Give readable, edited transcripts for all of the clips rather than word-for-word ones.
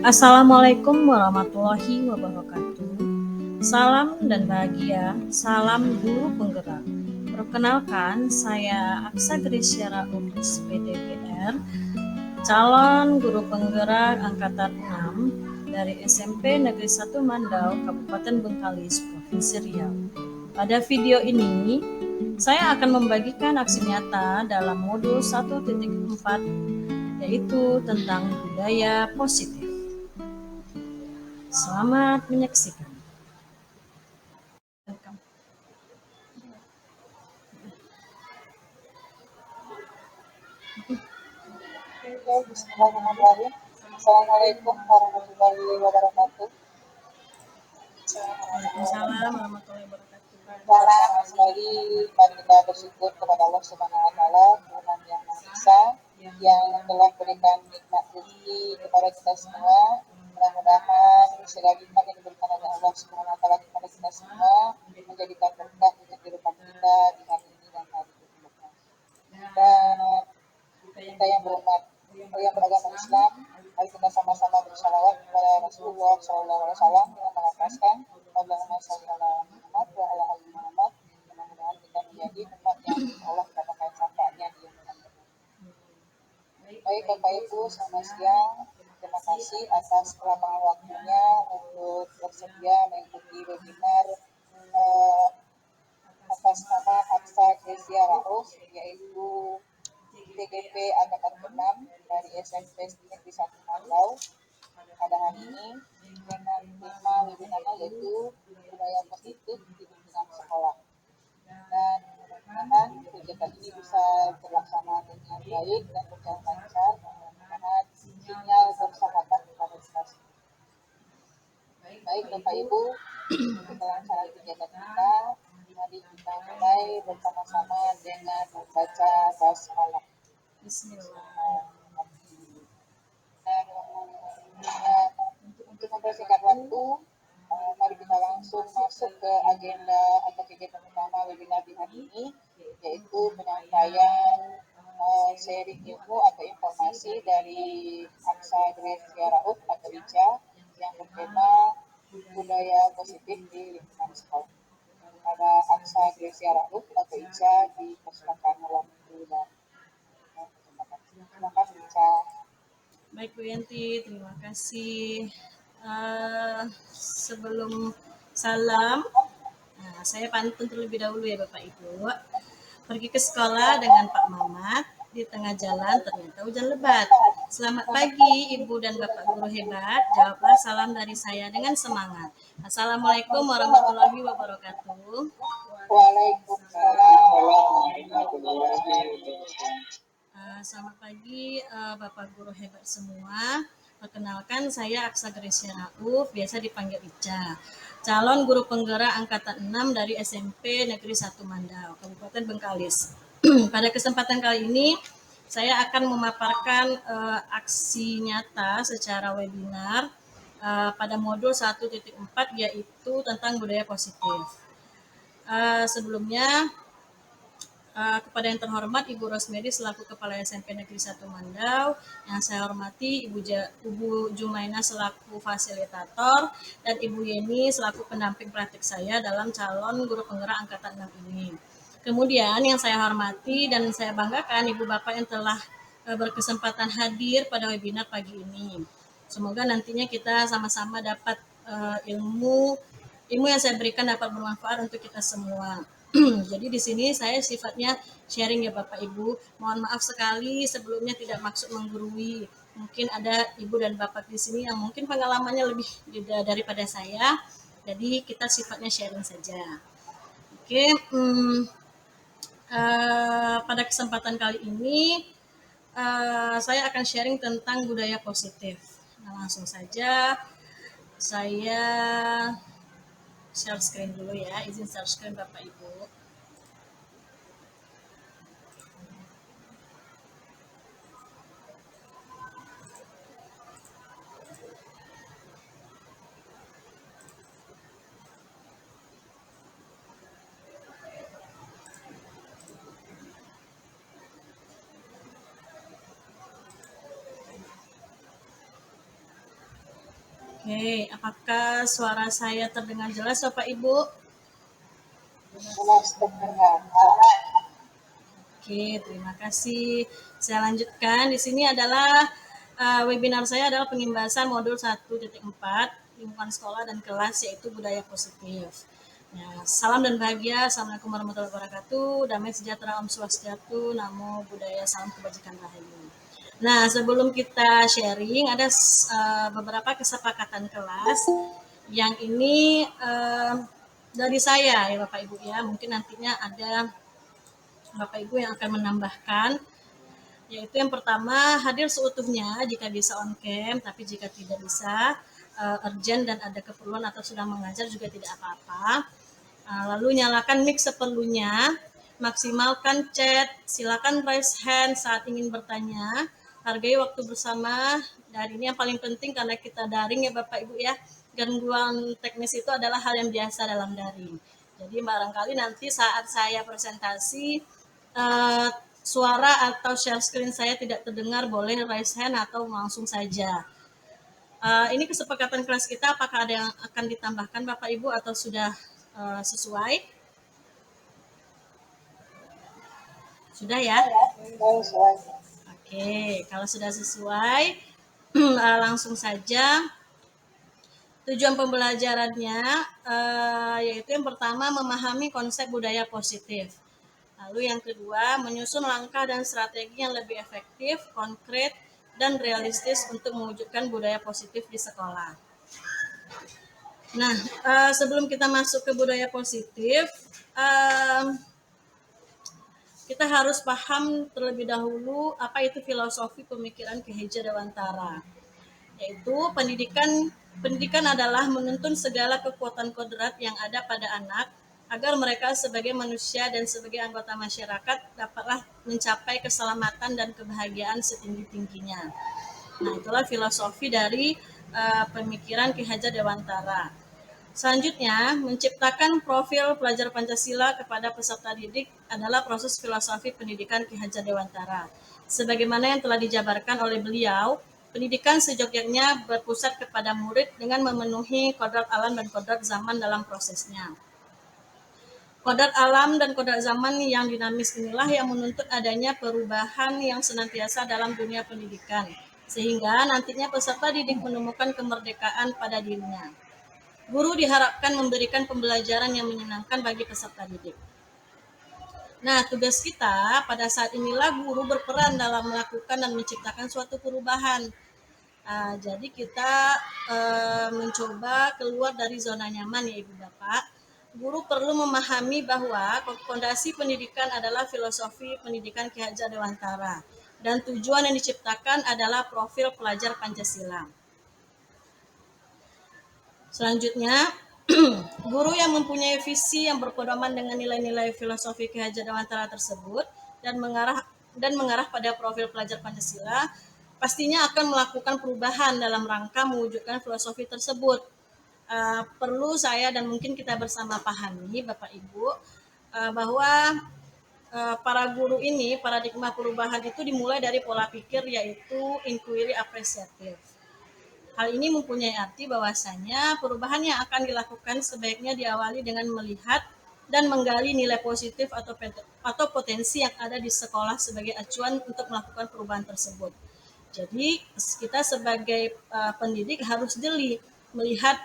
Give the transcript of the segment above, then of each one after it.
Assalamualaikum warahmatullahi wabarakatuh. Salam dan bahagia, salam guru penggerak. Perkenalkan, saya Aksa Grisya Rauf SPDGR, calon guru penggerak angkatan 6 dari SMP Negeri 1 Mandau, Kabupaten Bengkalis, Provinsi Riau. Pada video ini, saya akan membagikan aksi nyata dalam modul 1.4, yaitu tentang budaya positif. Selamat menyaksikan. Bismillahirrahmanirrahim. Assalamualaikum warahmatullahi wabarakatuh. Waalaikumsalam warahmatullahi wabarakatuh. Pertama sekali mari kita bersyukur kepada Allah Subhanahu wa taala, Tuhan yang Maha Esa yang telah berikan nikmat rezeki kepada kita semua. Mudah-mudahan segala nikmat yang diberikan oleh Allah Subhanahu wa taala kepada kita semua menjadikan berkah untuk kehidupan kita di hari ini dan hari berikutnya. Dan kita yang beragama Islam, mari kita sama-sama bersalawat kepada Rasulullah SAW dengan melafazkan Allahumma sholli ala Muhammad wa ala ali Muhammad. Mudah-mudahan kita menjadi umat yang Allah mendapatkan syafaatnya di yaumul akhir. Baik Bapak Ibu, selamat siang. Terima kasih atas kelapangan waktunya untuk bersedia mengikuti webinar atas nama Aksa Grisya Rauf, yaitu TGP Angkatan 6 dari SMP Negeri 1 Mandau pada hari ini dengan tema webinarnya yaitu budaya positif di lingkungan sekolah. Dan mudah-mudahan kegiatan ini bisa terlaksana dengan baik dan berjalan lancar. Mudah-mudahan sinyal bersahabat kepada kita semua. Baik Bapak Ibu, kita laksanakan kegiatan kita. Mari kita mulai bersama-sama dengan membaca basmalah. Untuk mempersingkat waktu, mari kita langsung masuk ke agenda atau kegiatan utama webinar di hari ini, yaitu penyampaian sharing ilmu atau informasi dari Aksa Grisya Rauf atau ICA yang bertema budaya positif di lingkungan sekolah. Pada Aksa Grisya Rauf atau ICA dipersilakan waktu dan terima kasih ICA. Baik Bu Yanti, terima kasih. Sebelum salam, saya pantun terlebih dahulu ya Bapak Ibu. Pergi ke sekolah dengan Pak Mamat, di tengah jalan ternyata hujan lebat. Selamat pagi Ibu dan Bapak guru hebat, jawablah salam dari saya dengan semangat. Assalamualaikum warahmatullahi wabarakatuh. Waalaikumsalam warahmatullahi wabarakatuh. Selamat pagi Bapak guru hebat semua. Perkenalkan saya Aksa Grisya Rauf, biasa dipanggil Ica. Calon guru penggerak angkatan 6 dari SMP Negeri 1 Mandau, Kabupaten Bengkalis. Pada kesempatan kali ini saya akan memaparkan aksi nyata secara webinar pada modul 1.4 yaitu tentang budaya positif. Sebelumnya kepada yang terhormat Ibu Rosmedi selaku Kepala SMP Negeri 1 Mandau, yang saya hormati Ibu Jumaina selaku fasilitator, dan Ibu Yeni selaku pendamping praktik saya dalam calon guru penggerak angkatan 6 ini. Kemudian yang saya hormati dan saya banggakan Ibu Bapak yang telah berkesempatan hadir pada webinar pagi ini. Semoga nantinya kita sama-sama dapat ilmu yang saya berikan dapat bermanfaat untuk kita semua. Jadi di sini saya sifatnya sharing ya Bapak Ibu. Mohon maaf sekali sebelumnya tidak maksud menggurui. Mungkin ada Ibu dan Bapak di sini yang mungkin pengalamannya lebih daripada saya. Jadi kita sifatnya sharing saja. Oke, pada kesempatan kali ini saya akan sharing tentang budaya positif. Nah, langsung saja saya share screen dulu ya, izin share screen Bapak Ibu. Oke, apakah suara saya terdengar jelas Bapak Ibu? Jelas terdengar. Oke, terima kasih. Saya lanjutkan. Di sini adalah webinar saya adalah pengimbasan modul 1.4 lingkungan sekolah dan kelas yaitu budaya positif. Ya, salam dan bahagia. Assalamualaikum warahmatullahi wabarakatuh. Damai sejahtera Om Swastiastu. Namo Buddhaya. Salam kebajikan rahayu. Nah, sebelum kita sharing ada beberapa kesepakatan kelas yang ini dari saya ya Bapak Ibu ya. Mungkin nantinya ada Bapak Ibu yang akan menambahkan, yaitu yang pertama hadir seutuhnya jika bisa on cam, tapi jika tidak bisa urgent dan ada keperluan atau sedang mengajar juga tidak apa-apa. Lalu nyalakan mic seperlunya, maksimalkan chat, silakan raise hand saat ingin bertanya, hargai waktu bersama, dan ini yang paling penting karena kita daring ya Bapak Ibu ya, gangguan teknis itu adalah hal yang biasa dalam daring. Jadi barangkali nanti saat saya presentasi uh, suara atau share screen saya tidak terdengar, boleh raise hand atau langsung saja. Ini kesepakatan kelas kita, apakah ada yang akan ditambahkan Bapak Ibu atau sudah sesuai? Sudah ya? Oke, kalau sudah sesuai, langsung saja. Tujuan pembelajarannya yaitu yang pertama memahami konsep budaya positif. Lalu yang kedua, menyusun langkah dan strategi yang lebih efektif, konkret, dan realistis untuk mewujudkan budaya positif di sekolah. Nah, sebelum kita masuk ke budaya positif, kita harus paham terlebih dahulu apa itu filosofi pemikiran Ki Hajar Dewantara. Yaitu pendidikan adalah menuntun segala kekuatan kodrat yang ada pada anak agar mereka sebagai manusia dan sebagai anggota masyarakat dapatlah mencapai keselamatan dan kebahagiaan setinggi-tingginya. Nah, itulah filosofi dari pemikiran Ki Hajar Dewantara. Selanjutnya, menciptakan profil pelajar Pancasila kepada peserta didik adalah proses filosofi pendidikan Ki Hajar Dewantara. Sebagaimana yang telah dijabarkan oleh beliau, pendidikan sejogjaknya berpusat kepada murid dengan memenuhi kodrat alam dan kodrat zaman dalam prosesnya. Kodrat alam dan kodrat zaman yang dinamis inilah yang menuntut adanya perubahan yang senantiasa dalam dunia pendidikan, sehingga nantinya peserta didik menemukan kemerdekaan pada dirinya. Guru diharapkan memberikan pembelajaran yang menyenangkan bagi peserta didik. Nah, tugas kita pada saat inilah guru berperan dalam melakukan dan menciptakan suatu perubahan. Jadi kita mencoba keluar dari zona nyaman ya Ibu Bapak. Guru perlu memahami bahwa fondasi pendidikan adalah filosofi pendidikan Ki Hajar Dewantara dan tujuan yang diciptakan adalah profil pelajar Pancasila. Selanjutnya, guru yang mempunyai visi yang berpedoman dengan nilai-nilai filosofi Ki Hajar Dewantara tersebut dan mengarah pada profil pelajar Pancasila pastinya akan melakukan perubahan dalam rangka mewujudkan filosofi tersebut. Perlu saya dan mungkin kita bersama pahami Bapak Ibu bahwa para guru ini paradigma perubahan itu dimulai dari pola pikir yaitu inquiry apresiatif. Hal ini mempunyai arti bahwasanya perubahan yang akan dilakukan sebaiknya diawali dengan melihat dan menggali nilai positif atau potensi yang ada di sekolah sebagai acuan untuk melakukan perubahan tersebut. Jadi kita sebagai pendidik harus jeli melihat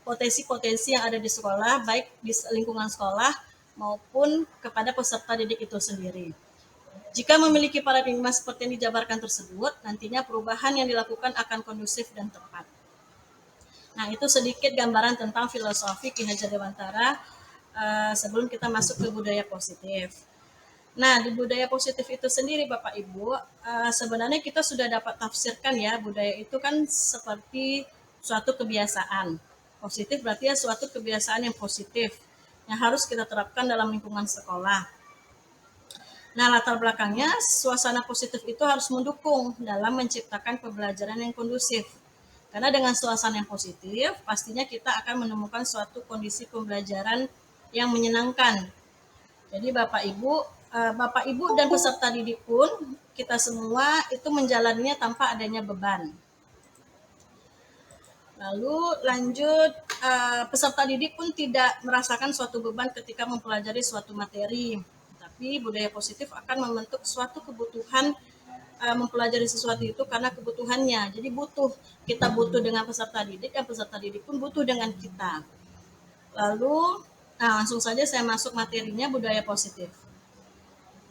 potensi-potensi yang ada di sekolah, baik di lingkungan sekolah maupun kepada peserta didik itu sendiri. Jika memiliki paradigma seperti yang dijabarkan tersebut, nantinya perubahan yang dilakukan akan kondusif dan tepat. Nah, itu sedikit gambaran tentang filosofi Ki Hajar Dewantara sebelum kita masuk ke budaya positif. Nah, di budaya positif itu sendiri Bapak Ibu, sebenarnya kita sudah dapat tafsirkan ya, budaya itu kan seperti suatu kebiasaan. Positif berarti ya suatu kebiasaan yang positif, yang harus kita terapkan dalam lingkungan sekolah. Nah, latar belakangnya suasana positif itu harus mendukung dalam menciptakan pembelajaran yang kondusif. Karena dengan suasana yang positif, pastinya kita akan menemukan suatu kondisi pembelajaran yang menyenangkan. Jadi Bapak Ibu dan peserta didik pun kita semua itu menjalaninya tanpa adanya beban. Lalu lanjut, peserta didik pun tidak merasakan suatu beban ketika mempelajari suatu materi, tapi budaya positif akan membentuk suatu kebutuhan mempelajari sesuatu itu karena kebutuhannya. Jadi kita butuh dengan peserta didik, dan peserta didik pun butuh dengan kita. Lalu, langsung saja saya masuk materinya budaya positif.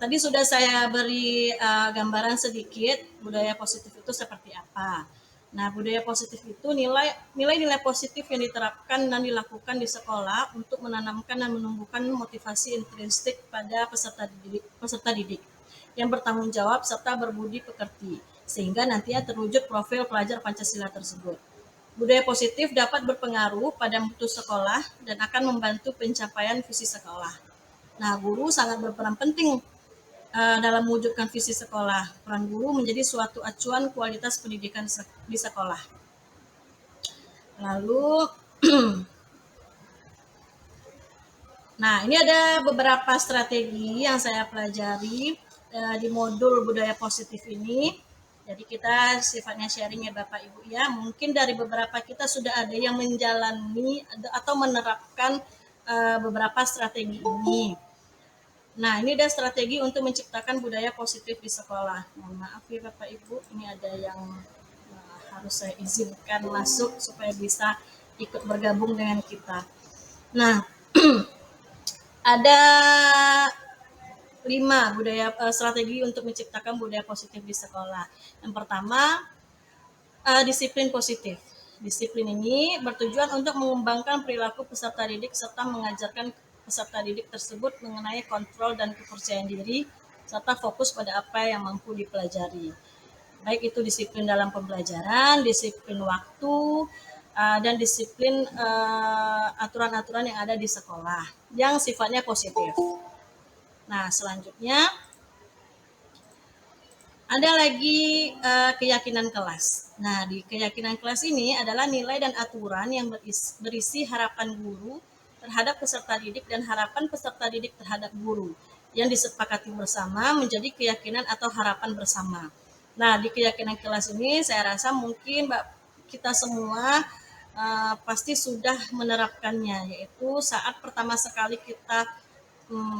Tadi sudah saya beri gambaran sedikit budaya positif itu seperti apa. Nah, budaya positif itu nilai-nilai positif yang diterapkan dan dilakukan di sekolah untuk menanamkan dan menumbuhkan motivasi intrinsik pada peserta didik yang bertanggung jawab serta berbudi pekerti, sehingga nantinya terwujud profil pelajar Pancasila tersebut. Budaya positif dapat berpengaruh pada mutu sekolah dan akan membantu pencapaian visi sekolah. Nah, guru sangat berperan penting dalam mewujudkan visi sekolah. Peran guru menjadi suatu acuan kualitas pendidikan di sekolah. Lalu, nah ini ada beberapa strategi yang saya pelajari di modul budaya positif ini. Jadi kita sifatnya sharing ya Bapak Ibu ya. Mungkin dari beberapa kita sudah ada yang menjalani atau menerapkan beberapa strategi ini. Nah, ini ada strategi untuk menciptakan budaya positif di sekolah. Mohon maaf ya Bapak Ibu, ini ada yang harus saya izinkan masuk supaya bisa ikut bergabung dengan kita. Nah, ada 5 strategi untuk menciptakan budaya positif di sekolah. Yang pertama, disiplin positif. Disiplin ini bertujuan untuk mengembangkan perilaku peserta didik serta mengajarkan peserta didik tersebut mengenai kontrol dan kepercayaan diri serta fokus pada apa yang mampu dipelajari. Baik itu disiplin dalam pembelajaran, disiplin waktu, dan disiplin aturan-aturan yang ada di sekolah yang sifatnya positif. Nah, selanjutnya ada lagi keyakinan kelas. Nah, di keyakinan kelas ini adalah nilai dan aturan yang berisi harapan guru terhadap peserta didik dan harapan peserta didik terhadap guru yang disepakati bersama menjadi keyakinan atau harapan bersama. Nah, di keyakinan kelas ini saya rasa mungkin kita semua pasti sudah menerapkannya, yaitu saat pertama sekali kita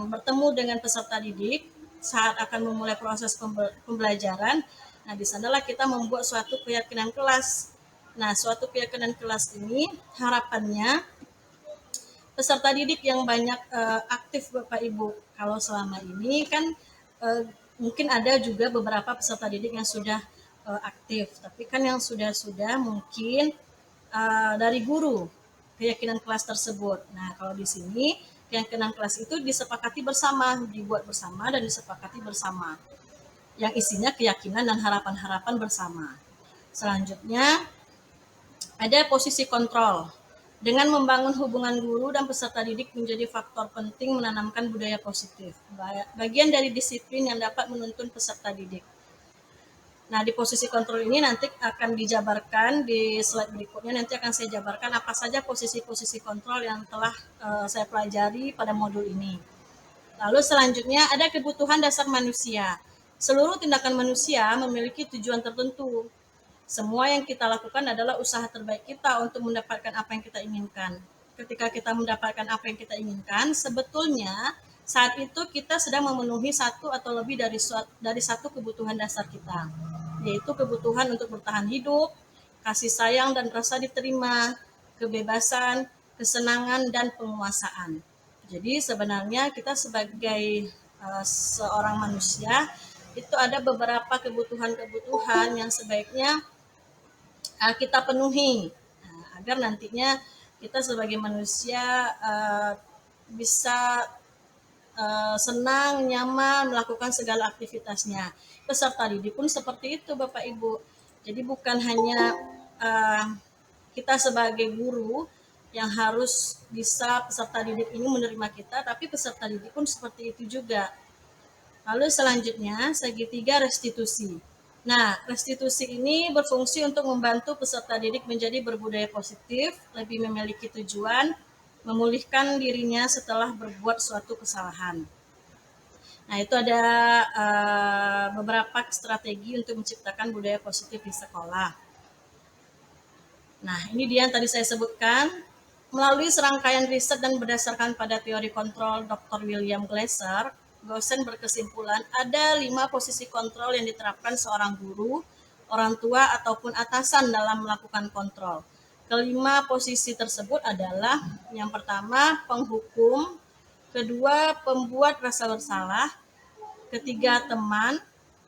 bertemu dengan peserta didik, saat akan memulai proses pembelajaran. Nah, di sanalah kita membuat suatu keyakinan kelas. Nah, suatu keyakinan kelas ini harapannya peserta didik yang banyak aktif Bapak Ibu. Kalau selama ini kan mungkin ada juga beberapa peserta didik yang sudah aktif, tapi kan yang sudah mungkin dari guru keyakinan kelas tersebut. Nah, kalau di sini keyakinan kelas itu disepakati bersama, dibuat bersama dan disepakati bersama. Yang isinya keyakinan dan harapan-harapan bersama. Selanjutnya ada posisi kontrol. Dengan membangun hubungan guru dan peserta didik menjadi faktor penting menanamkan budaya positif. Bagian dari disiplin yang dapat menuntun peserta didik. Nah, di posisi kontrol ini nanti akan dijabarkan di slide berikutnya. Nanti akan saya jabarkan apa saja posisi-posisi kontrol yang telah saya pelajari pada modul ini. Lalu selanjutnya ada kebutuhan dasar manusia. Seluruh tindakan manusia memiliki tujuan tertentu. Semua yang kita lakukan adalah usaha terbaik kita untuk mendapatkan apa yang kita inginkan. Ketika kita mendapatkan apa yang kita inginkan, sebetulnya saat itu kita sedang memenuhi satu atau lebih dari satu kebutuhan dasar kita, yaitu kebutuhan untuk bertahan hidup, kasih sayang dan rasa diterima, kebebasan, kesenangan, dan penguasaan. Jadi sebenarnya kita sebagai seorang manusia itu ada beberapa kebutuhan-kebutuhan yang sebaiknya kita penuhi agar nantinya kita sebagai manusia bisa senang, nyaman melakukan segala aktivitasnya. Peserta didik pun seperti itu Bapak Ibu. Jadi bukan hanya kita sebagai guru yang harus bisa peserta didik ini menerima kita, tapi peserta didik pun seperti itu juga. Lalu selanjutnya segitiga restitusi. Nah, restitusi ini berfungsi untuk membantu peserta didik menjadi berbudaya positif, lebih memiliki tujuan, memulihkan dirinya setelah berbuat suatu kesalahan. Nah, itu ada beberapa strategi untuk menciptakan budaya positif di sekolah. Nah, ini dia yang tadi saya sebutkan. Melalui serangkaian riset dan berdasarkan pada teori kontrol Dr. William Glasser, dosen berkesimpulan ada 5 posisi kontrol yang diterapkan seorang guru, orang tua, ataupun atasan dalam melakukan kontrol. Kelima posisi tersebut adalah yang pertama penghukum, kedua pembuat rasa bersalah, ketiga teman,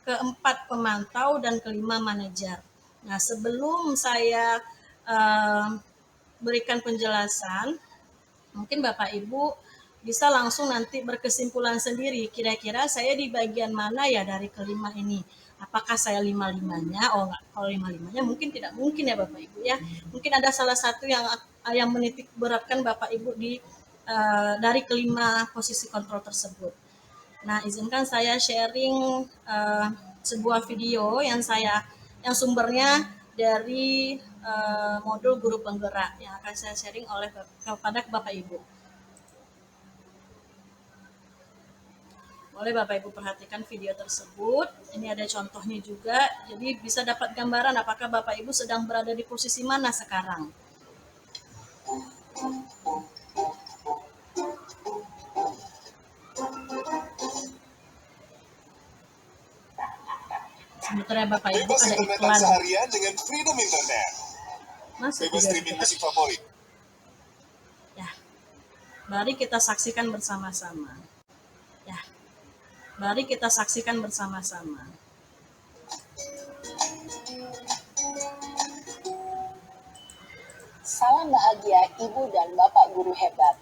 keempat pemantau, dan kelima manajer. Nah, sebelum saya eh, berikan penjelasan, mungkin Bapak Ibu bisa langsung nanti berkesimpulan sendiri, kira-kira saya di bagian mana ya dari kelima ini. Apakah saya lima-limanya? Oh enggak, kalau lima-limanya mungkin tidak mungkin ya Bapak Ibu ya. Mungkin ada salah satu yang menitik beratkan Bapak Ibu di dari kelima posisi kontrol tersebut. Nah, izinkan saya sharing sebuah video yang sumbernya dari modul guru penggerak yang akan saya sharing kepada Bapak Ibu. Boleh Bapak Ibu perhatikan video tersebut. Ini ada contohnya juga. Jadi bisa dapat gambaran apakah Bapak Ibu sedang berada di posisi mana sekarang. Sebentar ya Bapak Ibu, Bebas ada internetan iklan. seharian dengan Freedom Internet. Masuk Bebas video streaming kita. musik favorit. Ya, mari kita saksikan bersama-sama. Ya, mari kita saksikan bersama-sama. Salam bahagia Ibu dan Bapak guru hebat.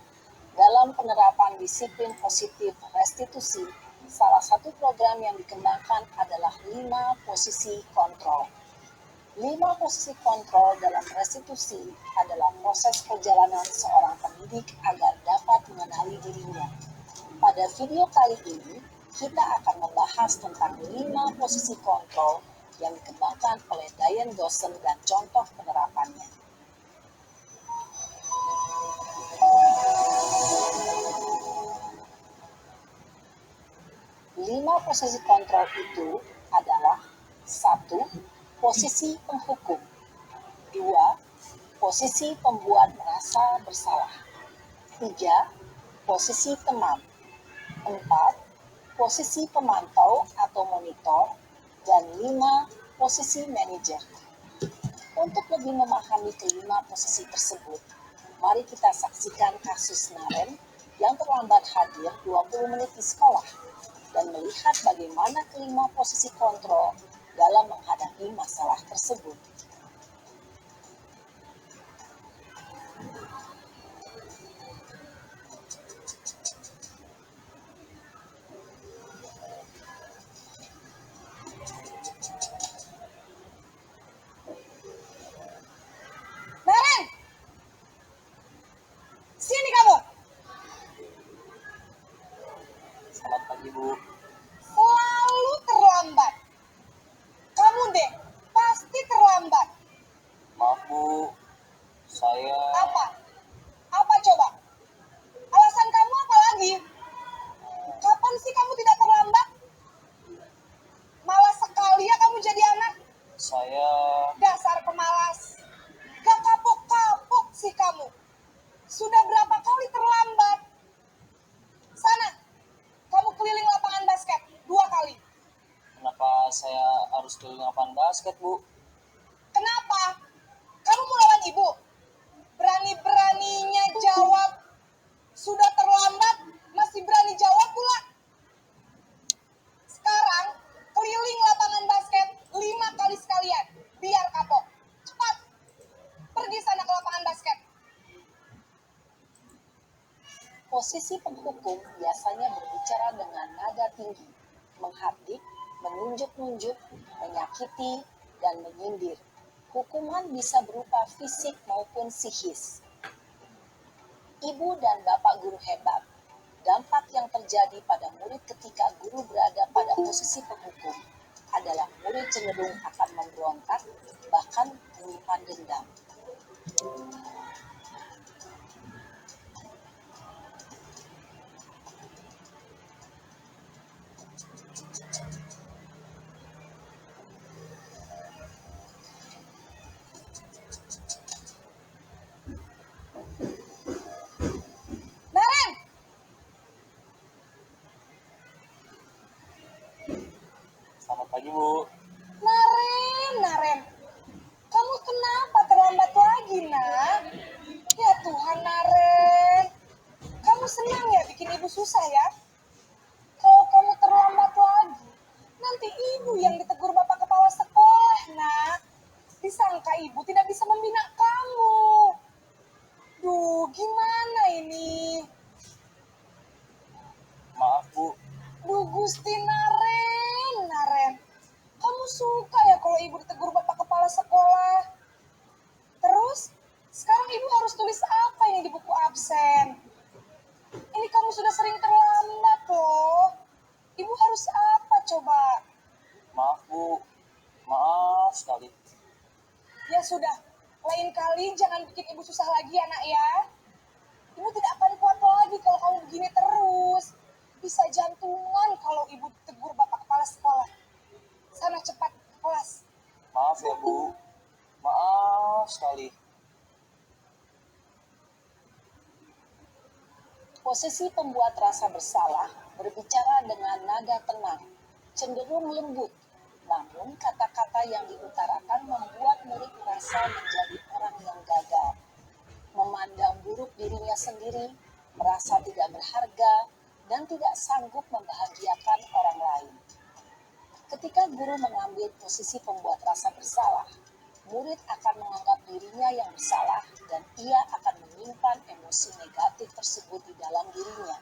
Dalam penerapan disiplin positif restitusi, salah satu program yang dikembangkan adalah 5 posisi kontrol. 5 posisi kontrol dalam restitusi adalah proses perjalanan seorang pendidik agar dapat mengenali dirinya. Pada video kali ini, kita akan membahas tentang 5 posisi kontrol yang dikembangkan oleh Diane Dawson dan contoh penerapannya. 5 posisi kontrol itu adalah 1. Posisi penghukum, 2. Posisi pembuat merasa bersalah, 3. Posisi teman, 4. Posisi pemantau atau monitor, dan 5. Posisi manajer. Untuk lebih memahami kelima posisi tersebut, mari kita saksikan kasus Naren yang terlambat hadir 20 menit di sekolah dan melihat bagaimana kelima posisi kontrol dalam menghadapi masalah tersebut. Naren! Sini kamu! Selamat pagi, Bu. Selalu terlambat. Kamu deh, pasti terlambat. Maaf, Bu. Saya... Apa? Apa coba? Alasan kamu apa lagi? Kapan sih kamu tidak terlambat? Malas sekali ya kamu jadi anak. Saya... Dasar pemalas. Gak kapok-kapok sih kamu. Sudah berapa kali terlambat? Sana, kamu keliling lapangan basket 2 kali. Kenapa saya harus keliling lapangan basket, Bu? Kenapa? Kamu mau lawan ibu? Berani-beraninya jawab. Sudah terlambat, masih berani jawab pula. Sekarang, keliling lapangan basket 5 kali sekalian. Biar kapok. Cepat. Pergi sana ke lapangan basket. Posisi penghukum biasanya berbicara dengan nada tinggi, menghardik, menunjuk-nunjuk, menyakiti, dan menyindir. Hukuman bisa berupa fisik maupun psikis. Ibu dan Bapak guru hebat, dampak yang terjadi pada murid ketika guru berada pada posisi penghukum adalah murid cenderung akan memberontak, bahkan menyimpan dendam. pagi, Bu. Naren, kamu kenapa terlambat lagi, nak? Ya Tuhan, Naren. Kamu senang ya bikin ibu susah ya? Kalau kamu terlambat lagi, nanti ibu yang ditegur bapak kepala sekolah, nak. Disangka ibu tidak bisa membina kamu. Duh, gimana ini? Maaf, Bu. Duh, Gusti Naren. Kamu suka ya kalau ibu ditegur bapak kepala sekolah? Terus, sekarang ibu harus tulis apa ini di buku absen? Ini kamu sudah sering terlambat loh. Ibu harus apa coba? Maaf, Bu. Maaf sekali. Ya sudah, lain kali jangan bikin ibu susah lagi ya, nak ya. Ibu tidak akan kuat lagi kalau kamu begini terus. Bisa jantungan kalau ibu tegur bapak kepala sekolah. Sana cepat ke kelas. Maaf ya, Bu. Maaf sekali. Posisi pembuat rasa bersalah berbicara dengan nada tenang, cenderung lembut. Namun kata-kata yang diutarakan membuat murid merasa menjadi orang yang gagal. Memandang buruk dirinya sendiri, merasa tidak berharga, dan tidak sanggup membahagiakan orang lain. Ketika guru mengambil posisi pembuat rasa bersalah, murid akan menganggap dirinya yang bersalah dan ia akan menyimpan emosi negatif tersebut di dalam dirinya.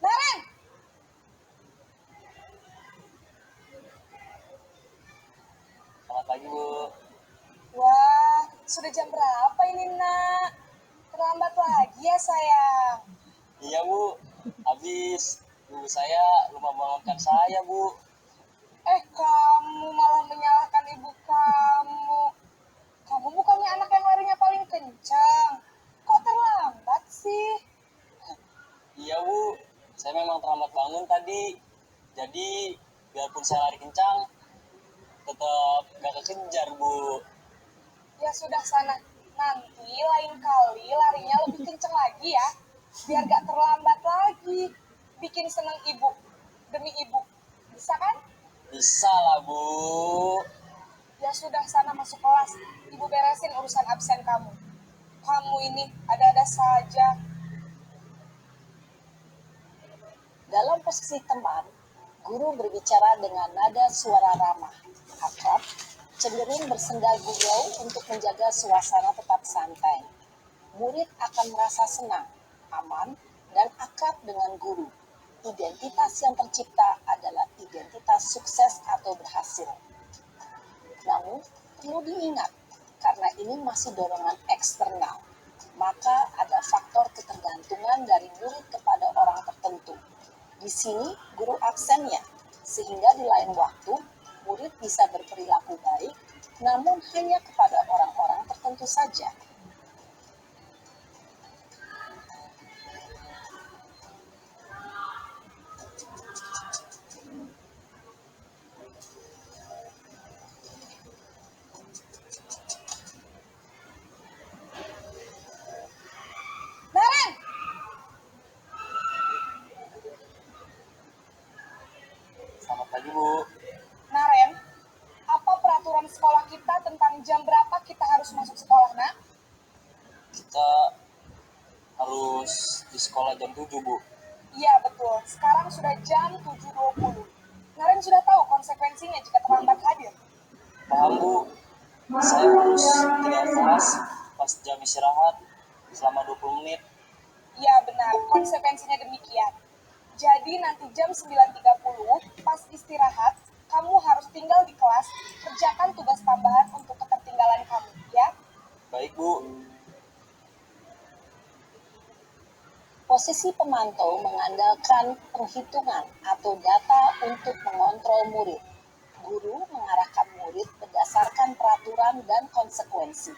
Naren! Selamat pagi, Bu. Wah, sudah jam berapa ini, nak? Terlambat lagi ya, sayang. Iya, Bu. Habis ibu saya lupa bangunkan saya, Bu. Kamu malah menyalahkan ibu kamu. Kamu bukannya anak yang larinya paling kencang. Kok terlambat sih? Iya, Bu. Saya memang terlambat bangun tadi. Jadi, biarpun saya lari kencang, tetap gak kekejar, Bu. Ya sudah sana. Nanti lain kali larinya lebih kencang lagi ya. Biar gak terlambat lagi. Bikin seneng ibu. Demi ibu. Bisa kan? Bisa lah, Bu. Ya sudah sana masuk kelas. Ibu beresin urusan absen kamu. Kamu ini ada-ada saja. Dalam posisi teman, guru berbicara dengan nada suara ramah, akrab, cenderung bersenda gurau untuk menjaga suasana tetap santai. Murid akan merasa senang, aman, dan akrab dengan guru. Identitas yang tercipta adalah identitas sukses atau berhasil. Namun, perlu diingat, karena ini masih dorongan eksternal, maka ada faktor ketergantungan dari murid kepada orang tertentu. Di sini guru absennya, sehingga di lain waktu murid bisa berperilaku baik, namun hanya kepada orang-orang tertentu saja. Naren! Selamat pagi, Bu. Naren, apa peraturan sekolah kita tentang jam berapa kita harus masuk sekolah, nak? Kita harus di sekolah jam 7, Bu. Iya, betul. Sekarang sudah jam 7.20. Naren sudah tahu konsekuensinya jika terlambat hadir. Paham, Bu. Saya harus tinggal kelas pas jam istirahat selama 20 menit. Iya, benar. Konsekuensinya demikian. Jadi nanti jam 9.30 pas istirahat, kamu harus tinggal di kelas, kerjakan tugas tambahan untuk ketertinggalan kamu, ya. Baik, Bu. Posisi pemantau mengandalkan penghitungan atau data untuk mengontrol murid. Guru mengarahkan murid berdasarkan peraturan dan konsekuensi.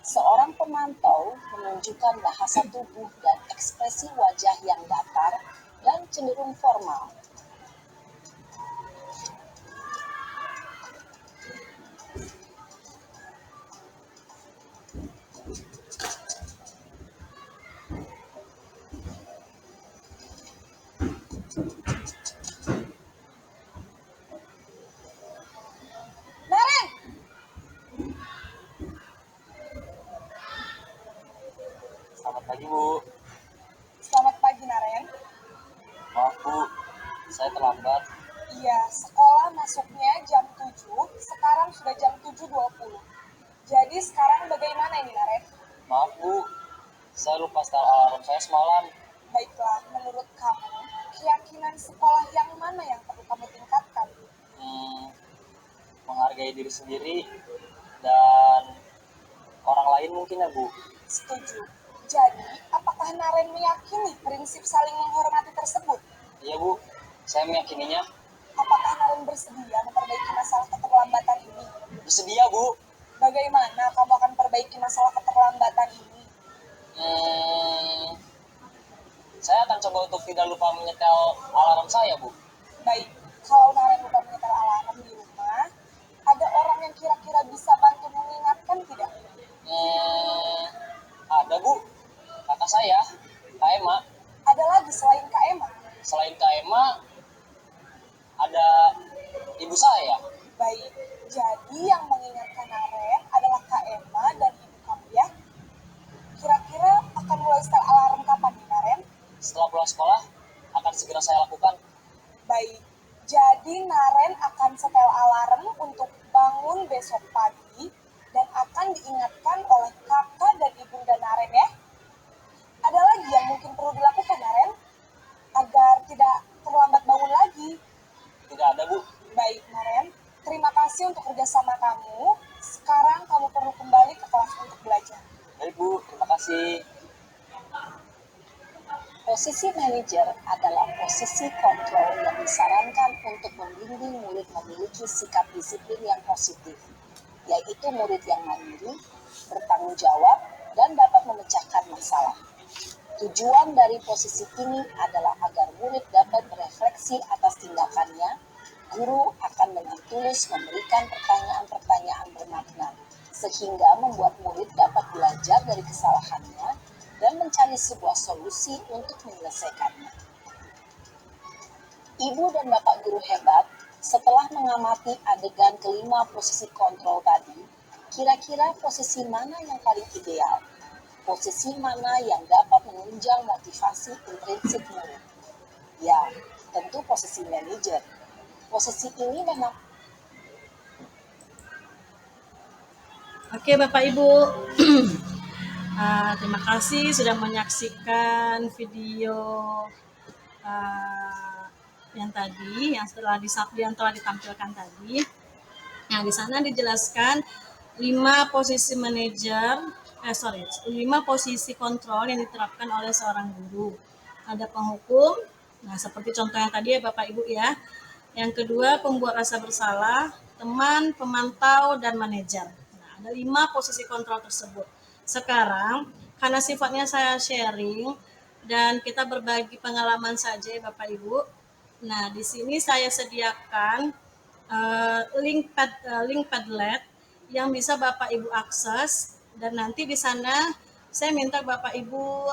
Seorang pemantau menunjukkan bahasa tubuh dan ekspresi wajah yang datar dan cenderung formal. Pagi, Bu. Selamat pagi, Naren. Maaf, Bu. Saya terlambat. Iya, sekolah masuknya jam 7, sekarang sudah jam 7.20. Jadi sekarang bagaimana ini, Naren? Maaf, Bu. Saya lupa setel alarm saya semalam. Baiklah, menurut kamu, keyakinan sekolah yang mana yang perlu kamu tingkatkan? Menghargai diri sendiri dan orang lain mungkin ya, Bu. Setuju. Jadi, apakah Naren meyakini prinsip saling menghormati tersebut? Iya, Bu. Saya meyakininya. Apakah Naren bersedia memperbaiki masalah keterlambatan ini? Bersedia, Bu. Bagaimana kamu akan perbaiki masalah keterlambatan ini? Saya akan coba untuk tidak lupa menyetel alarm saya, Bu. Baik, kalau Naren lupa menyetel alarm di rumah, ada orang yang kira-kira bisa bantu mengingatkan tidak? Ada, Bu. Kakak saya, Kak Emma. Ada lagi selain Kak Emma? Selain Kak Emma, ada ibu saya. Baik, jadi yang mengingatkan Naren adalah Kak Emma dan ibu kamu ya. Kira-kira akan mulai setel alarm kapan nih, Naren? Setelah pulang sekolah, akan segera saya lakukan. Baik, jadi Naren akan setel alarm untuk bangun besok pagi dan akan diingatkan oleh kakak dan ibunda Naren ya. Ada lagi yang mungkin perlu dilakukan, Naren, agar tidak terlambat bangun lagi? Tidak ada, Bu. Baik, Naren. Terima kasih untuk kerjasama kamu. Sekarang kamu perlu kembali ke kelas untuk belajar. Baik, Bu. Terima kasih. Posisi manajer adalah posisi kontrol yang disarankan untuk membimbing murid memiliki sikap disiplin yang positif, yaitu murid yang mandiri, bertanggung jawab, dan dapat memecahkan masalah. Tujuan dari posisi ini adalah agar murid dapat berefleksi atas tindakannya. Guru akan dengan tulus memberikan pertanyaan-pertanyaan bermakna, sehingga membuat murid dapat belajar dari kesalahannya dan mencari sebuah solusi untuk menyelesaikannya. Ibu dan Bapak guru hebat, setelah mengamati adegan kelima posisi kontrol tadi, kira-kira posisi mana yang paling ideal? Posisi mana yang dapat menunjang motivasi intrinsik murid? Ya, tentu posisi manajer. Posisi ini memang Oke, Bapak Ibu. Terima kasih sudah menyaksikan video yang telah ditampilkan tadi. Nah, di sana dijelaskan 5 posisi kontrol yang diterapkan oleh seorang guru. Ada penghukum, nah seperti contoh yang tadi ya Bapak Ibu ya. Yang kedua, pembuat rasa bersalah, teman, pemantau, dan manajer. Nah, ada 5 posisi kontrol tersebut. Sekarang, karena sifatnya saya sharing dan kita berbagi pengalaman saja ya Bapak Ibu. Nah, di sini saya sediakan link Padlet yang bisa Bapak Ibu akses, dan nanti di sana saya minta Bapak Ibu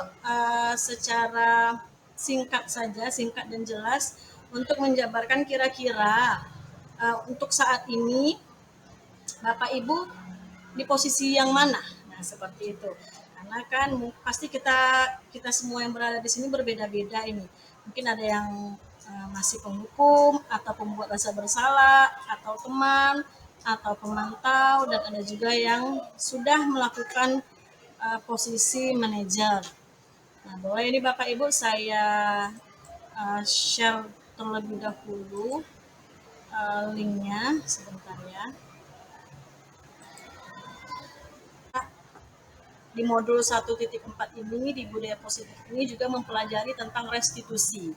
secara singkat dan jelas untuk menjabarkan kira-kira untuk saat ini Bapak Ibu di posisi yang mana. Nah, seperti itu. Karena kan pasti kita semua yang berada di sini berbeda-beda ini. Mungkin ada yang masih penghukum, atau pembuat rasa bersalah, atau teman, atau pemantau, dan ada juga yang sudah melakukan posisi manajer. Nah, boleh ini Bapak Ibu saya share terlebih dahulu linknya sebentar ya. Di modul 1.4 ini, di budaya positif ini juga mempelajari tentang restitusi.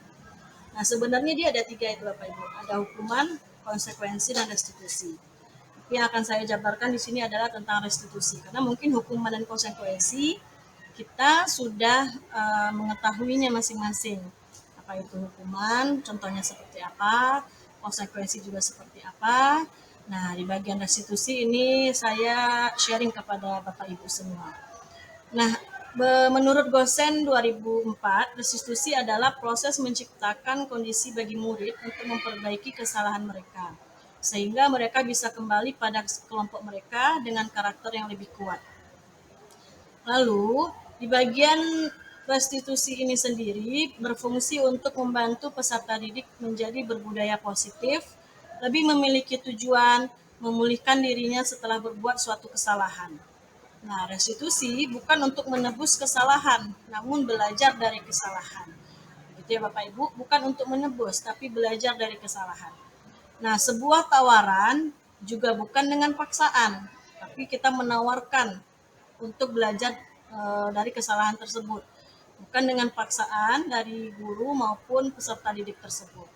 Nah, sebenarnya dia ada 3 itu Bapak Ibu. Ada hukuman, konsekuensi, dan restitusi. Yang akan saya jabarkan di sini adalah tentang restitusi. Karena mungkin hukuman dan konsekuensi kita sudah mengetahuinya masing-masing. Apa itu hukuman, contohnya seperti apa, konsekuensi juga seperti apa. Nah, di bagian restitusi ini saya sharing kepada Bapak Ibu semua. Nah, menurut Gosen 2004, restitusi adalah proses menciptakan kondisi bagi murid untuk memperbaiki kesalahan mereka, sehingga mereka bisa kembali pada kelompok mereka dengan karakter yang lebih kuat. Lalu, Di bagian restitusi ini sendiri berfungsi untuk membantu peserta didik menjadi berbudaya positif, lebih memiliki tujuan memulihkan dirinya setelah berbuat suatu kesalahan. Nah, restitusi bukan untuk menebus kesalahan, namun belajar dari kesalahan. Gitu ya Bapak Ibu, bukan untuk menebus, tapi belajar dari kesalahan. Nah, sebuah tawaran juga bukan dengan paksaan, tapi kita menawarkan untuk belajar dari kesalahan tersebut. Bukan dengan paksaan dari guru maupun peserta didik tersebut.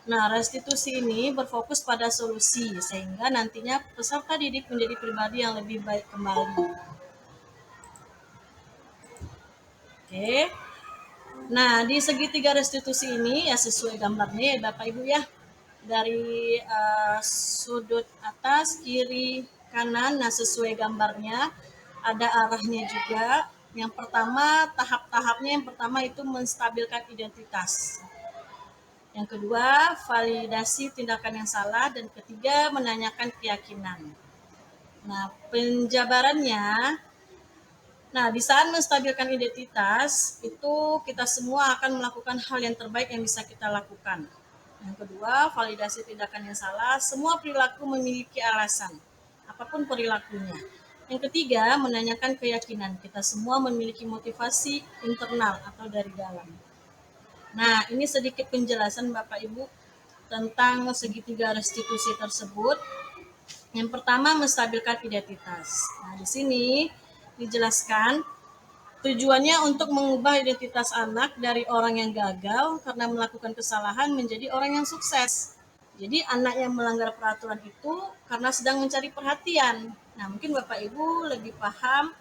Nah, restitusi ini berfokus pada solusi, sehingga nantinya peserta didik menjadi pribadi yang lebih baik kembali. Oke. Nah, di segitiga restitusi ini ya sesuai gambarnya ya Bapak Ibu ya. Dari sudut atas, kiri, kanan, nah sesuai gambarnya. Ada arahnya juga. Yang pertama, tahap-tahapnya yang pertama itu menstabilkan identitas. Yang kedua, validasi tindakan yang salah. Dan ketiga, menanyakan keyakinan. Nah, penjabarannya, nah, di saat menstabilkan identitas, itu kita semua akan melakukan hal yang terbaik yang bisa kita lakukan. Yang kedua, validasi tindakan yang salah. Semua perilaku memiliki alasan, apapun perilakunya. Yang ketiga, menanyakan keyakinan. Kita semua memiliki motivasi internal atau dari dalam. Nah, ini sedikit penjelasan Bapak Ibu tentang segitiga restitusi tersebut. Yang pertama, menstabilkan identitas. Nah, di sini dijelaskan tujuannya untuk mengubah identitas anak dari orang yang gagal karena melakukan kesalahan menjadi orang yang sukses. Jadi anak yang melanggar peraturan itu karena sedang mencari perhatian. Nah, mungkin Bapak Ibu lebih paham.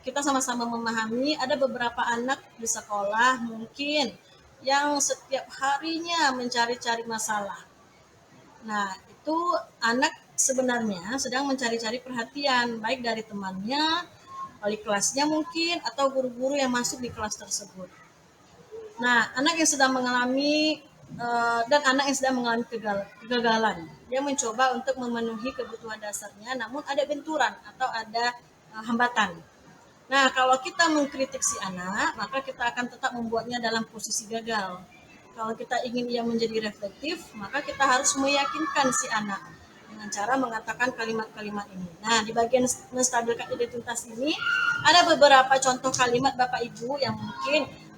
Kita sama-sama memahami ada beberapa anak di sekolah mungkin yang setiap harinya mencari-cari masalah. Nah, itu anak sebenarnya sedang mencari-cari perhatian, baik dari temannya, wali kelasnya mungkin, atau guru-guru yang masuk di kelas tersebut. Nah, anak yang sedang mengalami dan anak yang sedang mengalami kegagalan, dia mencoba untuk memenuhi kebutuhan dasarnya, namun ada benturan atau ada hambatan. Nah, kalau kita mengkritik si anak, maka kita akan tetap membuatnya dalam posisi gagal. Kalau kita ingin ia menjadi reflektif, maka kita harus meyakinkan si anak dengan cara mengatakan kalimat-kalimat ini. Nah, di bagian menstabilkan identitas ini ada beberapa contoh kalimat Bapak Ibu yang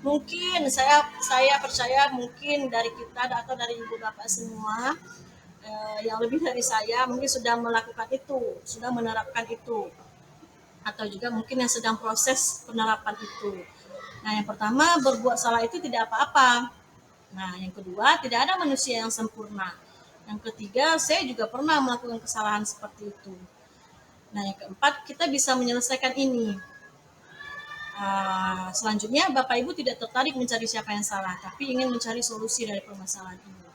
mungkin saya percaya mungkin dari kita atau dari Ibu Bapak semua yang lebih dari saya mungkin sudah melakukan itu, sudah menerapkan itu, atau juga mungkin yang sedang proses penerapan itu. Nah, yang pertama, berbuat salah itu tidak apa-apa. Nah, yang kedua, tidak ada manusia yang sempurna. Yang ketiga, saya juga pernah melakukan kesalahan seperti itu. Nah, yang keempat, kita bisa menyelesaikan ini. Selanjutnya, Bapak Ibu tidak tertarik mencari siapa yang salah, tapi ingin mencari solusi dari permasalahan ini.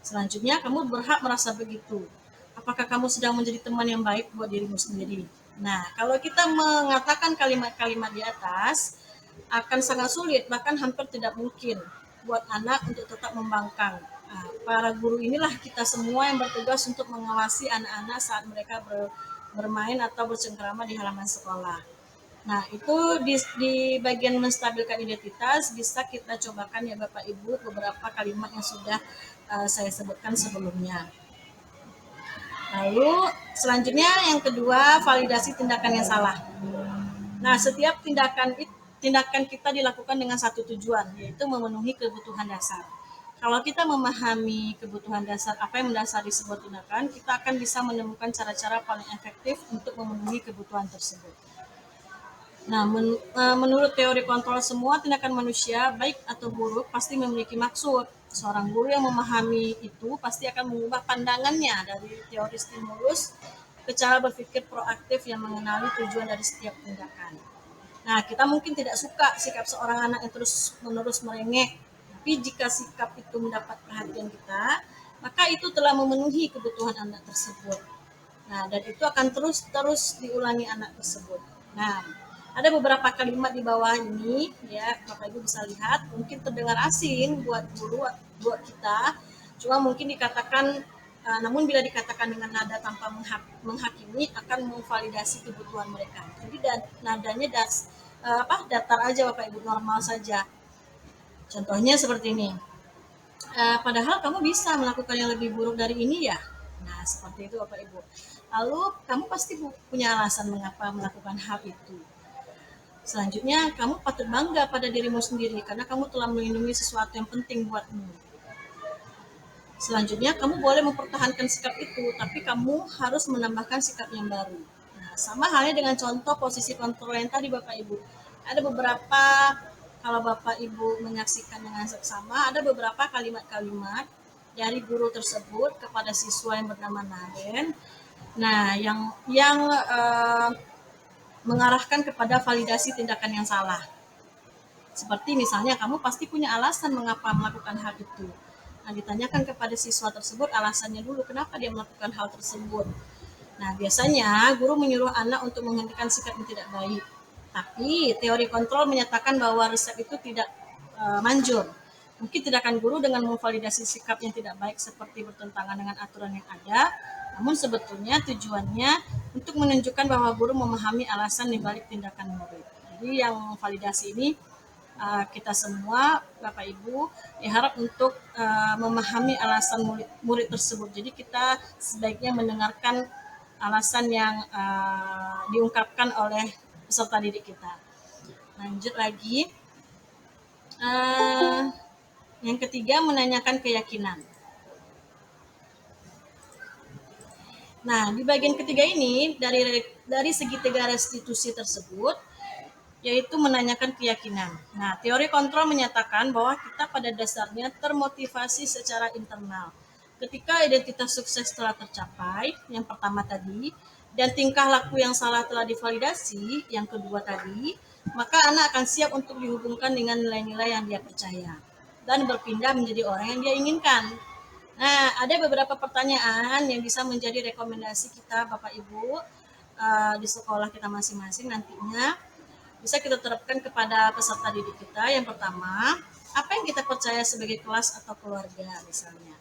Selanjutnya, kamu berhak merasa begitu. Apakah kamu sedang menjadi teman yang baik buat dirimu sendiri? Nah, kalau kita mengatakan kalimat-kalimat di atas, akan sangat sulit, bahkan hampir tidak mungkin buat anak untuk tetap membangkang. Nah, para guru inilah kita semua yang bertugas untuk mengawasi anak-anak saat mereka bermain atau bercengkrama di halaman sekolah. Nah, itu di bagian menstabilkan identitas bisa kita cobakan ya Bapak Ibu beberapa kalimat yang sudah saya sebutkan sebelumnya. Lalu selanjutnya yang kedua, validasi tindakan yang salah. Nah, setiap tindakan kita dilakukan dengan satu tujuan, yaitu memenuhi kebutuhan dasar. Kalau kita memahami kebutuhan dasar, apa yang mendasari sebuah tindakan, kita akan bisa menemukan cara-cara paling efektif untuk memenuhi kebutuhan tersebut. Nah, menurut teori kontrol semua tindakan manusia, baik atau buruk, pasti memiliki maksud. Seorang guru yang memahami itu pasti akan mengubah pandangannya dari teori stimulus ke cara berpikir proaktif yang mengenali tujuan dari setiap tindakan. Nah, kita mungkin tidak suka sikap seorang anak yang terus-menerus merengek, tapi jika sikap itu mendapat perhatian kita, maka itu telah memenuhi kebutuhan anak tersebut. Nah, dan itu akan terus diulangi anak tersebut. Nah, ada beberapa kalimat di bawah ini, ya, Bapak Ibu bisa lihat, mungkin terdengar asing buat guru, buat kita, cuma mungkin dikatakan namun bila dikatakan dengan nada tanpa menghakimi akan memvalidasi kebutuhan mereka. Jadi nadanya datar aja Bapak Ibu, normal saja. Contohnya seperti ini. Padahal kamu bisa melakukan yang lebih buruk dari ini ya. Nah, seperti itu Bapak Ibu. Lalu kamu pasti punya alasan mengapa melakukan hal itu. Selanjutnya, kamu patut bangga pada dirimu sendiri karena kamu telah melindungi sesuatu yang penting buatmu. Selanjutnya, kamu boleh mempertahankan sikap itu, tapi kamu harus menambahkan sikap yang baru. Nah, sama halnya dengan contoh posisi kontrol yang tadi Bapak Ibu. Ada beberapa, kalau Bapak Ibu menyaksikan dengan seksama, ada beberapa kalimat-kalimat dari guru tersebut kepada siswa yang bernama Naren. Nah, yang mengarahkan kepada validasi tindakan yang salah. Seperti misalnya kamu pasti punya alasan mengapa melakukan hal itu. Nah, ditanyakan kepada siswa tersebut alasannya dulu kenapa dia melakukan hal tersebut. Nah, biasanya guru menyuruh anak untuk menghentikan sikap yang tidak baik. Tapi teori kontrol menyatakan bahwa resep itu tidak manjur. Mungkin tindakan guru dengan memvalidasi sikap yang tidak baik seperti bertentangan dengan aturan yang ada, namun sebetulnya tujuannya untuk menunjukkan bahwa guru memahami alasan di balik tindakan murid. Jadi yang validasi ini kita semua Bapak Ibu diharap untuk memahami alasan murid tersebut. Jadi kita sebaiknya mendengarkan alasan yang diungkapkan oleh peserta didik kita. Lanjut lagi. Yang ketiga, menanyakan keyakinan. Nah, di bagian ketiga ini dari segitiga restitusi tersebut, yaitu menanyakan keyakinan. Nah, teori kontrol menyatakan bahwa kita pada dasarnya termotivasi secara internal. Ketika identitas sukses telah tercapai, yang pertama tadi, dan tingkah laku yang salah telah divalidasi, yang kedua tadi, maka anak akan siap untuk dihubungkan dengan nilai-nilai yang dia percaya dan berpindah menjadi orang yang dia inginkan. Nah, ada beberapa pertanyaan yang bisa menjadi rekomendasi kita Bapak Ibu di sekolah kita masing-masing nantinya bisa kita terapkan kepada peserta didik kita. Yang pertama, apa yang kita percaya sebagai kelas atau keluarga misalnya.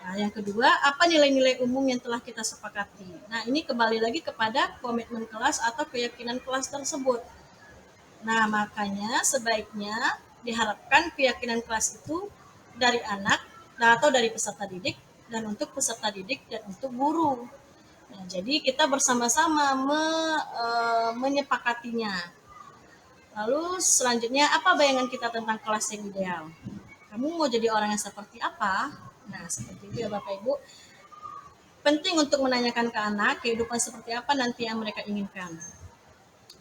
Nah, yang kedua, apa nilai-nilai umum yang telah kita sepakati. Nah, ini kembali lagi kepada komitmen kelas atau keyakinan kelas tersebut. Nah, makanya sebaiknya diharapkan keyakinan kelas itu dari anak atau dari peserta didik dan untuk peserta didik dan untuk guru. Nah, jadi kita bersama-sama menyepakatinya. Lalu selanjutnya apa bayangan kita tentang kelas yang ideal? Kamu mau jadi orang yang seperti apa? Nah, seperti itu ya Bapak Ibu. Penting untuk menanyakan ke anak kehidupan seperti apa nanti yang mereka inginkan.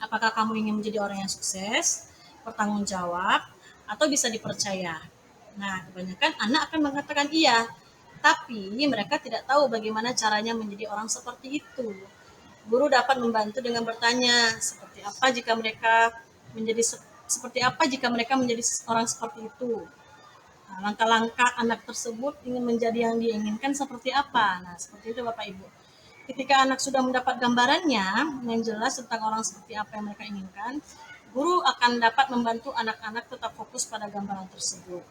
Apakah kamu ingin menjadi orang yang sukses, bertanggung jawab, atau bisa dipercaya? Nah, kebanyakan anak akan mengatakan iya, tapi mereka tidak tahu bagaimana caranya menjadi orang seperti itu. Guru dapat membantu dengan bertanya, seperti apa jika mereka menjadi orang seperti itu. Nah, langkah-langkah anak tersebut ingin menjadi yang diinginkan seperti apa? Nah, seperti itu Bapak Ibu. Ketika anak sudah mendapat gambarannya yang jelas tentang orang seperti apa yang mereka inginkan, guru akan dapat membantu anak-anak tetap fokus pada gambaran tersebut.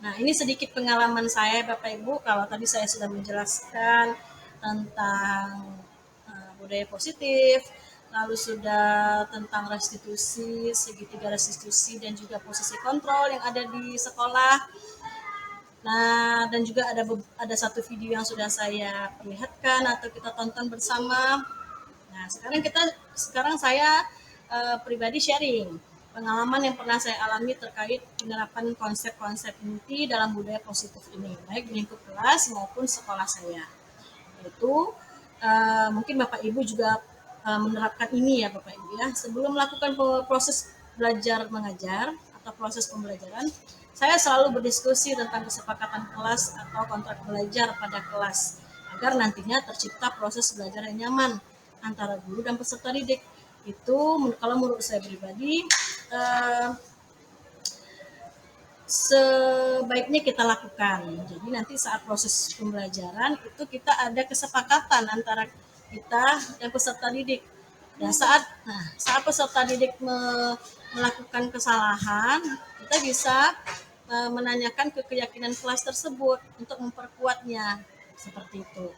Nah, ini sedikit pengalaman saya Bapak Ibu. Kalau tadi saya sudah menjelaskan tentang budaya positif, lalu sudah tentang restitusi, segitiga restitusi, dan juga posisi kontrol yang ada di sekolah. Nah, dan juga ada satu video yang sudah saya perlihatkan atau kita tonton bersama. Nah, sekarang saya pribadi sharing pengalaman yang pernah saya alami terkait penerapan konsep-konsep inti dalam budaya positif ini, baik di lingkup kelas maupun sekolah saya. Yaitu mungkin Bapak Ibu juga menerapkan ini ya Bapak Ibu ya. Sebelum melakukan proses belajar mengajar atau proses pembelajaran, saya selalu berdiskusi tentang kesepakatan kelas atau kontrak belajar pada kelas agar nantinya tercipta proses belajar yang nyaman antara guru dan peserta didik. Itu kalau menurut saya pribadi sebaiknya kita lakukan. Jadi nanti saat proses pembelajaran itu kita ada kesepakatan antara kita dan peserta didik. Dan saat peserta didik melakukan kesalahan, kita bisa menanyakan keyakinan kelas tersebut untuk memperkuatnya seperti itu.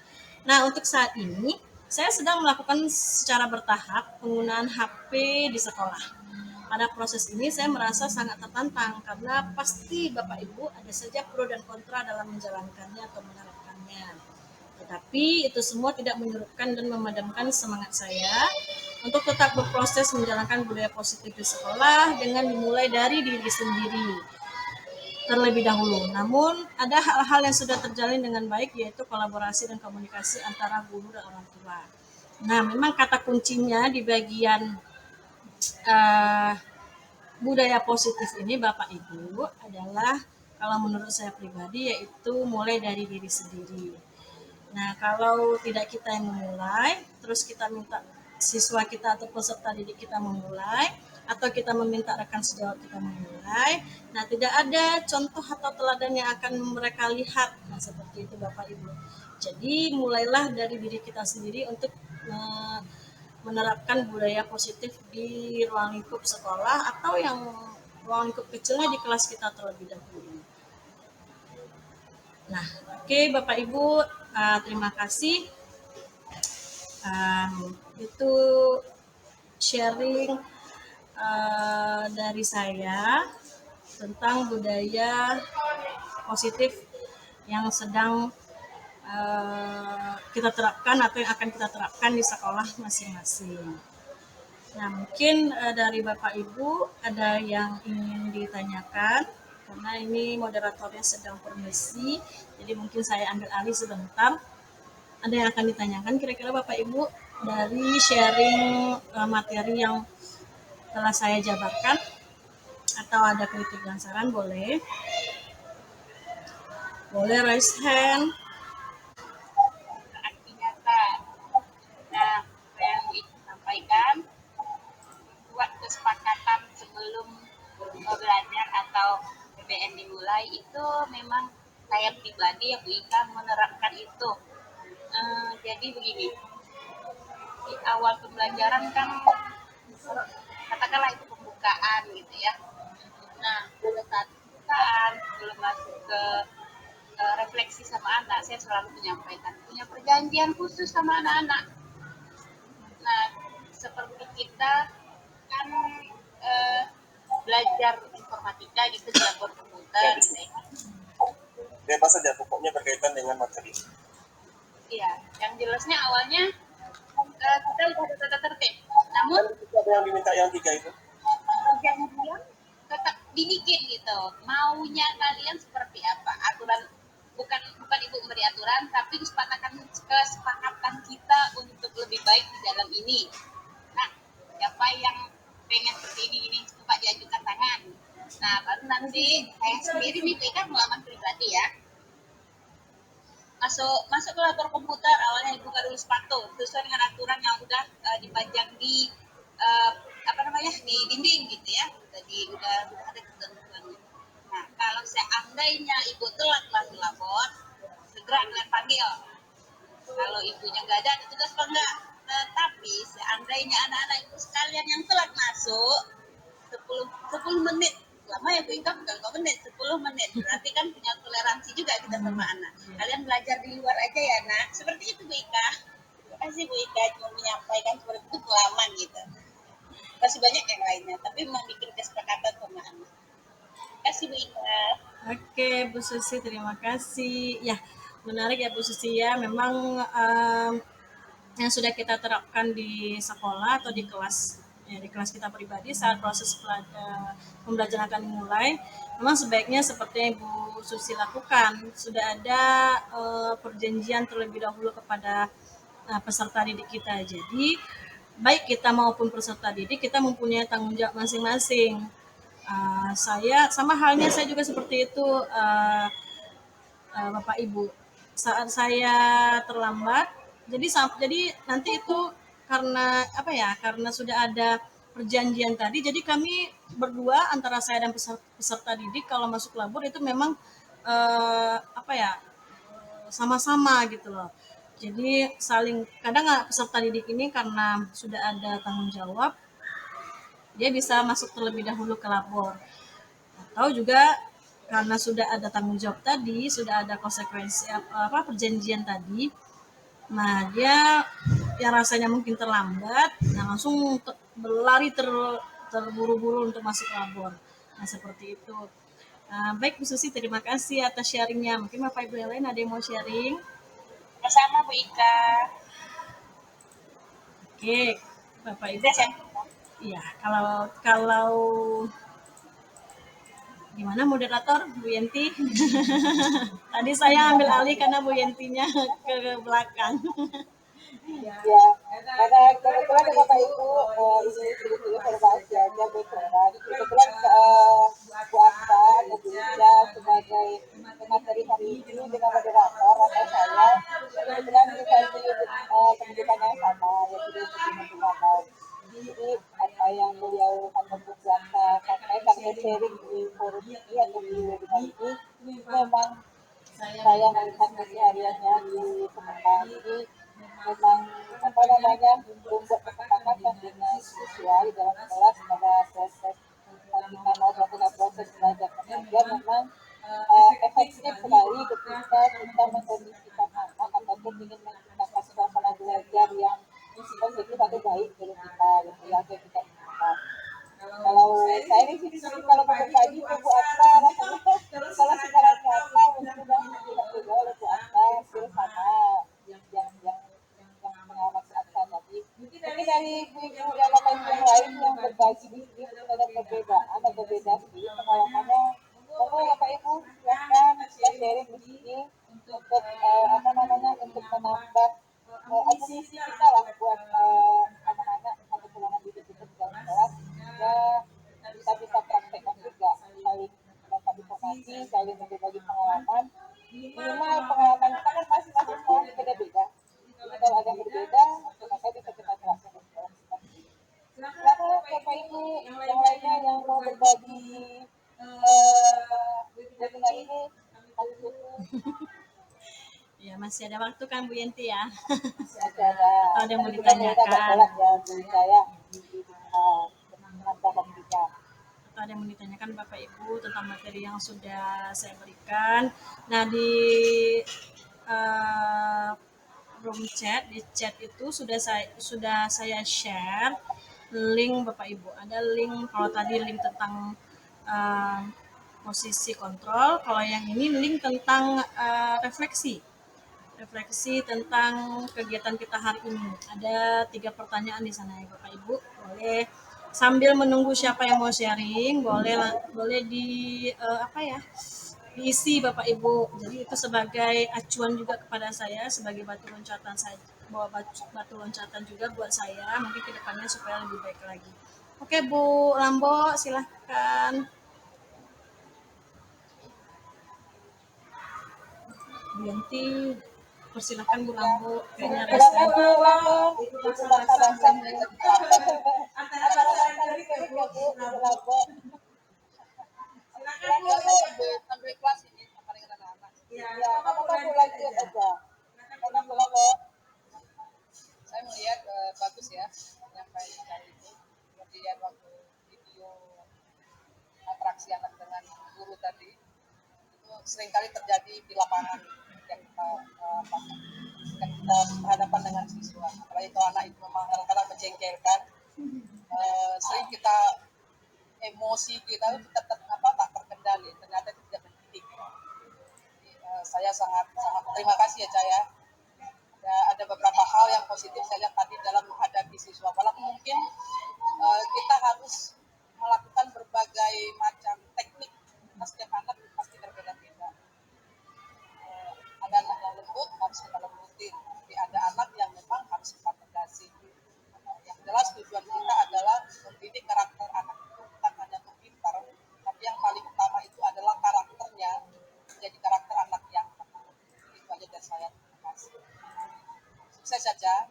Nah, untuk saat ini saya sedang melakukan secara bertahap penggunaan HP di sekolah. Pada proses ini saya merasa sangat tertantang karena pasti Bapak Ibu ada saja pro dan kontra dalam menjalankannya atau menerapkannya. Tetapi itu semua tidak menyurutkan dan memadamkan semangat saya untuk tetap berproses menjalankan budaya positif di sekolah dengan dimulai dari diri sendiri terlebih dahulu. Namun ada hal-hal yang sudah terjalin dengan baik, yaitu kolaborasi dan komunikasi antara guru dan orang tua. Nah, memang kata kuncinya di bagian budaya positif ini Bapak Ibu adalah kalau menurut saya pribadi yaitu mulai dari diri sendiri. Nah, kalau tidak kita yang memulai, terus kita minta siswa kita atau peserta didik kita memulai, atau kita meminta rekan sejawat kita memulai, nah tidak ada contoh atau teladan yang akan mereka lihat. Nah, seperti itu Bapak Ibu. Jadi mulailah dari diri kita sendiri untuk menerapkan budaya positif di ruang lingkup sekolah atau yang ruang lingkup kecilnya di kelas kita terlebih dahulu. Nah, oke Bapak Ibu, terima kasih. Itu sharing dari saya tentang budaya positif yang sedang kita terapkan atau yang akan kita terapkan di sekolah masing-masing. Nah, mungkin dari Bapak Ibu ada yang ingin ditanyakan, karena ini moderatornya sedang permisi, jadi mungkin saya ambil alih sebentar. Ada yang akan ditanyakan kira-kira Bapak Ibu dari sharing materi yang telah saya jabarkan, atau ada kritik dan saran boleh raise hand. Aksi nyata. Nah, yang disampaikan buat kesepakatan sebelum belajar atau PBN dimulai itu memang saya pribadi yang Bu Ika menerapkan itu. Jadi begini, di awal pembelajaran kan katakanlah itu pembukaan gitu ya. Nah, pada saat pembukaan belum masuk ke refleksi sama anak, saya selalu menyampaikan punya perjanjian khusus sama anak-anak. Nah, seperti kita kan belajar informatika gitu di labor komputer gitu ya. Bebas saja, pokoknya berkaitan dengan materi. Iya, yang jelasnya awalnya kita udah ada tata tertib. Namun Ada yang diminta yang 3 itu. perjanjian tetap dibikin gitu. Maunya kalian seperti apa? Aturan bukan ibu memberi aturan, tapi kesepakatan kita untuk lebih baik di dalam ini. Nah, siapa yang pengen seperti ini coba diajukan tangan. Nah, baru nanti saya sendiri nih kan pengalaman pribadi ya. Masuk ke labor komputer, awalnya dibuka dulu sepatu sesuai dengan aturan yang udah dipajang di di dinding gitu ya. Udah ada ketentuannya. Nah, kalau seandainya ibu telat masuk labor, segera kalian panggil. Kalau ibunya nggak ada tugas apa enggak. Tapi seandainya anak-anak ibu sekalian yang telat masuk 10 menit, lama ya Bu Ika, bukan 5 menit, 10 menit. Berarti kan punya toleransi juga kita sama anak. Kalian belajar di luar aja ya nak. Seperti itu Bu Ika. Terima kasih Bu Ika cuma menyampaikan seperti itu pengalaman gitu. Masih banyak yang lainnya, tapi memang bikin kesepakatan sama anak. Terima kasih Bu Ika. Oke, Bu Susi, terima kasih. Ya, menarik ya Bu Susi ya. Memang yang sudah kita terapkan di sekolah atau di kelas kita pribadi saat proses pembelajaran akan dimulai, memang sebaiknya seperti yang Bu Susi lakukan, sudah ada perjanjian terlebih dahulu kepada peserta didik kita. Jadi baik kita maupun peserta didik, kita mempunyai tanggung jawab masing-masing. Saya sama halnya saya juga seperti itu, Bapak Ibu. Saat saya terlambat, jadi nanti itu karena karena sudah ada perjanjian tadi, jadi kami berdua antara saya dan peserta didik kalau masuk labor itu memang sama-sama gitu loh. Jadi kadang peserta didik ini karena sudah ada tanggung jawab, dia bisa masuk terlebih dahulu ke labor. Atau juga karena sudah ada tanggung jawab tadi, sudah ada konsekuensi apa perjanjian tadi, nah dia yang rasanya mungkin terlambat, nah langsung berlari terburu-buru untuk masuk labor. Nah seperti itu. Baik Bu Susi, terima kasih atas sharingnya. Mungkin Bapak Ibu yang lain ada yang mau sharing? Sama-sama Bu Ika. Oke, Bapak Ibu. Udah, Iya, kalau gimana moderator Bu Yenti? Tadi saya ambil alih karena Bu Yentinya ke belakang. Ya, karena kebetulan ya Bapak Ibu ini sedikit informasi aja bocoran. Kebetulan Bu Aksa dan Bu Ija sebagai pemateri hari ini dengan moderator atau saya kebetulan kita di pendidikan yang sama yaitu di Institut Manau. Jadi apa yang beliau atau Bu Aksa sampaikan dan sharing di forum ini atau di webinar ini memang saya melihat kesehariannya di Semarang. Jadi memang apa namanya membuat kesepakatan dengan siswa di dalam kelas pada proses kita mau melakukan proses belajar mengajar memang efektif sekali ketika kita mengkondisikan anak ataupun ingin menciptakan suasana belajar yang positif atau baik untuk kita gitu ya yang kita inginkan. Kalau saya di sini kalau berbagi ke Bu Aksa rasanya kalau secara nyata mungkin tidak juga oleh Bu Aksa hasil sama yang pengalaman Aksa tadi. Mungkin dari ibu-ibu dan bapak-ibu yang lain yang berbagi di sini mungkin ada perbedaan atau berbeda sedikit pengalamannya. Monggo Bapak Ibu silakan kita sharing di sini untuk apa namanya untuk menambah amunisi kita lah buat anak-anak atau pulangan didik kita di dalam kelas ya kita bisa praktekkan juga saling dapat informasi saling berbagi pengalaman minimal pengalaman kita kan masing-masing sekolah beda-beda jadi kalau ada yang berbeda maka bisa kita terapkan di sekolah kita sendiri. Silakan Bapak Ibu yang lainnya yang mau berbagi webinar ini kami tunggu. Ya, masih ada waktu kan Bu Yenti ya? Masih ada. Atau ada yang mau ditanyakan? Atau ada yang mau ditanyakan Bapak Ibu tentang materi yang sudah saya berikan. Nah, di room chat, di chat itu sudah saya share link Bapak Ibu. Ada link, kalau tadi link tentang posisi kontrol, kalau yang ini link tentang refleksi tentang kegiatan kita hari ini. Ada 3 pertanyaan di sana ya Bapak Ibu. Boleh sambil menunggu siapa yang mau sharing, boleh diisi Bapak Ibu. Jadi itu sebagai acuan juga kepada saya sebagai batu loncatan juga buat saya mungkin ke depannya supaya lebih baik lagi. Oke Bu Lambo, silahkan. Bu Yanti, persilahkan Bu Lambo. Kayaknya silakan Bu Lambo. Sampai kelas ini sama dengan anak-anak. Ya, kamu lanjut aja. Silakan Bu Lambo. Saya melihat bagus ya menyampaikan kali ini. Kemudian waktu video atraksi anak dengan guru tadi itu seringkali terjadi di lapangan yang kita berhadapan dengan siswa. Apalagi kalau anak itu memang kadang-kadang menjengkelkan, sering kita emosi kita itu tak terkendali. Ternyata itu tidak mendidik. Saya sangat terima kasih ya Caya. Ada beberapa hal yang positif saya lihat tadi dalam menghadapi siswa. Walaupun mungkin kita harus melakukan berbagai macam teknik, setiap anak pasti berbeda-beda. Ada anak yang lembut harus kita lembutin, tapi ada anak yang memang harus kita tegasin. Yang jelas tujuan kita adalah mendidik karakter anak itu bukan hanya untuk pintar, tapi yang paling utama itu adalah karakternya menjadi karakter anak yang tepat. Itu aja dari saya. Terima kasih. Sukses saja.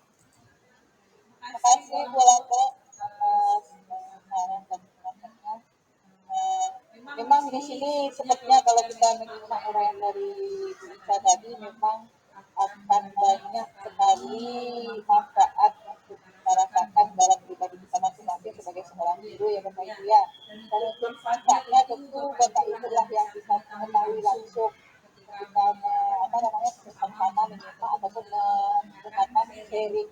Terima kasih Bu Lambo. Memang di sini sepertinya kalau kita menyimak uraian dari Bu Ika tadi memang akan banyak sekali manfaat untuk kita rasakan dalam pribadi kita masing-masing sebagai seorang guru ya Bapak Ibu ya. Dan untuk manfaatnya tentu Bapak Ibu lah yang bisa mengetahui langsung ketika bersama-sama menyimak ataupun menggunakan sharing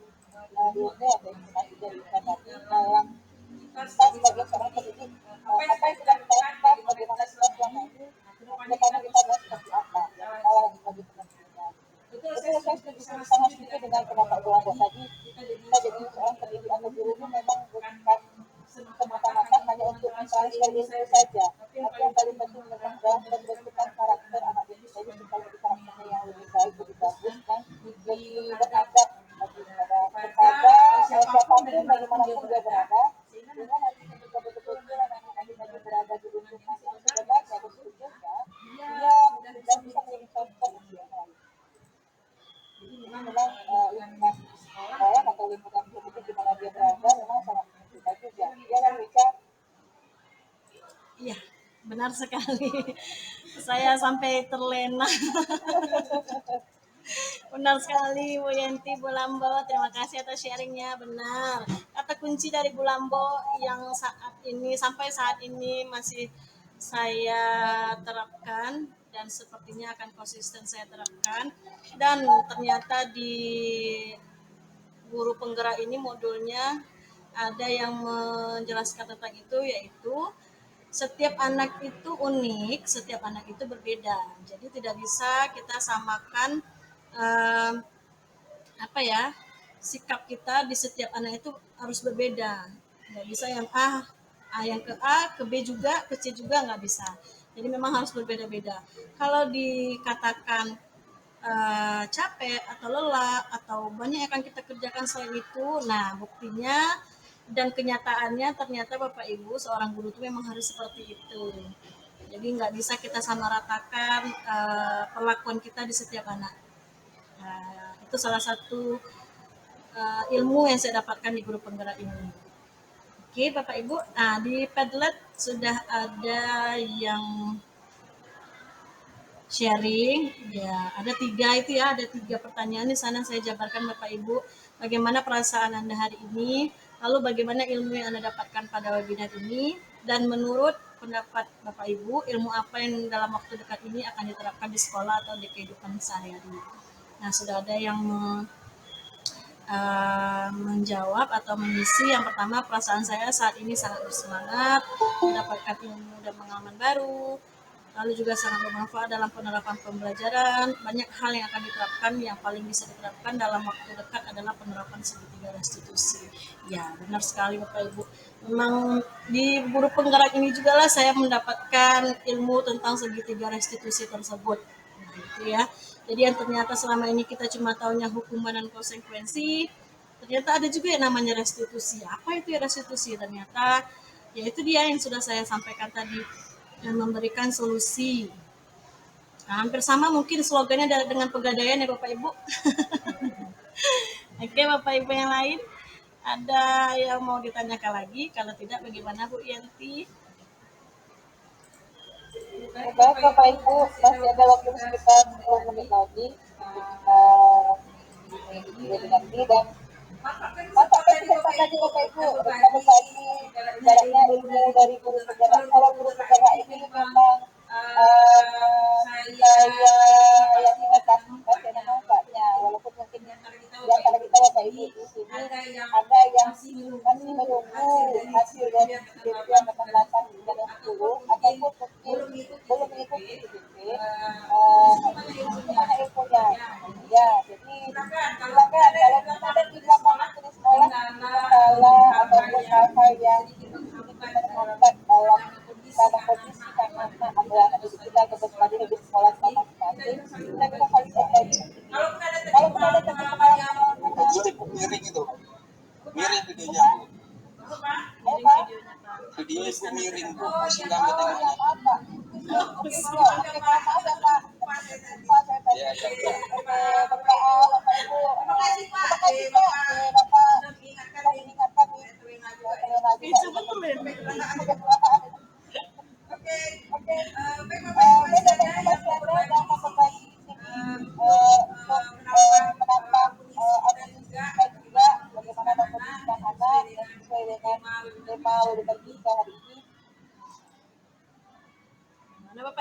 ilmu atau informasi dari kita tadi dalam kita sebagai seorang pendidik apa yang sudah kita lakukan, bagaimana kita selama ini, bagaimana kita bahas seperti apa, kita lagi sebagai pendidik. Itu saya sangat setuju dengan pendapat Bu Ando tadi. Kita jadi seorang pendidik atau guru itu memang bukan semata-mata hanya untuk mencari ilmu saja, tapi yang paling penting adalah pembentukan karakter anak didik ini supaya menjadi karakternya yang lebih baik, lebih bagus dan lebih beradab kepada siapapun bagaimanapun dia berada, sehingga nanti ketika betul-betul nanti berada di lingkungan yang sebenarnya atau sebetulnya dia sudah bisa menjadi contoh bagi yang lain. Jadi memang lingkungan sekolah atau lingkungan pendidik di mana dia berada memang sangat kita juga. Dia kan bisa. Iya, benar sekali. Saya sampai terlena. Benar sekali Bu Yenti, Bu Lambo, terima kasih atas sharingnya. Benar, kata kunci dari Bu Lambo yang saat ini sampai saat ini masih saya terapkan dan sepertinya akan konsisten saya terapkan, dan ternyata di guru penggerak ini modulnya ada yang menjelaskan tentang itu, yaitu setiap anak itu unik, setiap anak itu berbeda. Jadi tidak bisa kita samakan sikap kita di setiap anak itu harus berbeda. Nggak bisa yang yang ke A, ke B juga, ke C juga nggak bisa. Jadi memang harus berbeda-beda. Kalau dikatakan capek atau lelah atau banyak yang akan kita kerjakan selain itu, nah buktinya dan kenyataannya ternyata Bapak Ibu seorang guru itu memang harus seperti itu. Jadi nggak bisa kita samaratakan perlakuan kita di setiap anak. Itu salah satu ilmu yang saya dapatkan di guru penggerak ini. Oke Bapak Ibu, nah di Padlet sudah ada yang sharing, ya ada 3 itu ya, ada 3 pertanyaan di sana saya jabarkan Bapak Ibu. Bagaimana perasaan Anda hari ini, lalu bagaimana ilmu yang Anda dapatkan pada webinar ini, dan menurut pendapat Bapak Ibu, ilmu apa yang dalam waktu dekat ini akan diterapkan di sekolah atau di kehidupan sehari-hari. Nah sudah ada yang menjawab atau mengisi. Yang pertama, perasaan saya saat ini sangat bersemangat, mendapatkan ilmu dan pengalaman baru, lalu juga sangat bermanfaat dalam penerapan pembelajaran. Banyak hal yang akan diterapkan, yang paling bisa diterapkan dalam waktu dekat adalah penerapan segitiga restitusi. Ya, benar sekali Bapak Ibu. Memang di guru penggerak ini juga lah saya mendapatkan ilmu tentang segitiga restitusi tersebut. Nah, itu ya. Jadi yang ternyata selama ini kita cuma taunya hukuman dan konsekuensi, ternyata ada juga yang namanya restitusi. Apa itu ya restitusi? Ternyata yaitu dia yang sudah saya sampaikan tadi, yang memberikan solusi. Nah, hampir sama mungkin slogannya dengan pegadaian ya Bapak Ibu. Oke Bapak Ibu yang lain, ada yang mau ditanyakan lagi? Kalau tidak bagaimana Bu Yanti? Baik Bapak Ibu, masih ada waktu sekitar 10 menit lagi webinar ini, dan manfaatkan kesempatan tadi Bapak Ibu. Pada saat ini jaraknya ilmu dari guru penggerak. Kalau guru penggerak ini memang saya yakin pasti ada manfaatnya, walaupun mungkin di antara kita Bapak Ibu di sini ada yang masih menunggu hasil dari yang datang bulan 10 ataupun mungkin belum mengikuti PDP. Gimana infonya? Ya, jadi silakan kalau kita ada di lapangan di sekolah masalah ataupun hal-hal yang kita terhambat dalam kondisi karena ada anak didik kita berbagi di sekolah masing-masing, kita bisa saling berbagi. Kalau kita ada pengalaman miring itu, miring videonya Bu. Videonya Bu miring Bu, sehingga nggak tengoknya. Ya, ya, ya.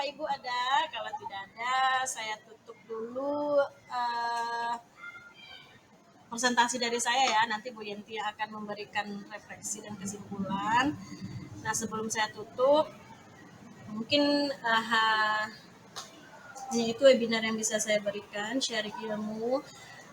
Ibu ada? Kalau tidak ada, saya tutup dulu presentasi dari saya ya. Nanti Bu Yenti akan memberikan refleksi dan kesimpulan. Nah, sebelum saya tutup, mungkin hanya itu webinar yang bisa saya berikan, sharing ilmu.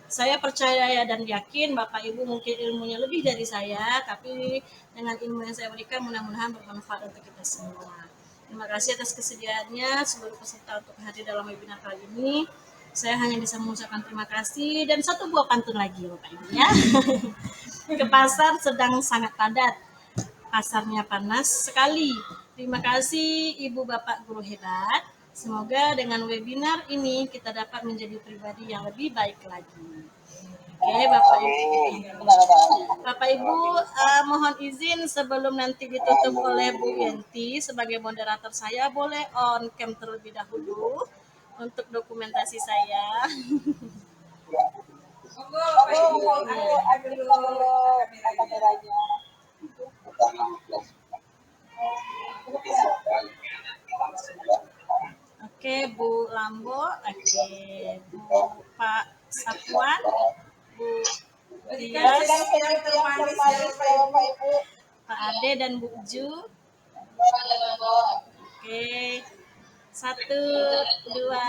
Saya percaya dan yakin Bapak Ibu mungkin ilmunya lebih dari saya, tapi dengan ilmu yang saya berikan mudah-mudahan bermanfaat untuk kita semua. Terima kasih atas kesediaannya seluruh peserta untuk hadir dalam webinar kali ini. Saya hanya bisa mengucapkan terima kasih dan satu buah pantun lagi Bapak Ibu ya. Ke pasar sedang sangat padat, pasarnya panas sekali. Terima kasih Ibu Bapak guru hebat. Semoga dengan webinar ini kita dapat menjadi pribadi yang lebih baik lagi. Oke, Bapak Ibu. Bapak Ibu, mohon izin sebelum nanti ditutup oleh Bu Yenti sebagai moderator saya, boleh on cam terlebih dahulu untuk dokumentasi saya. Kameranya. Oke, Bu Lambo, oke, Bu Pak Sapuan, Bu Tias, Pak Ade dan Bu Uju. Oke, 1, 2.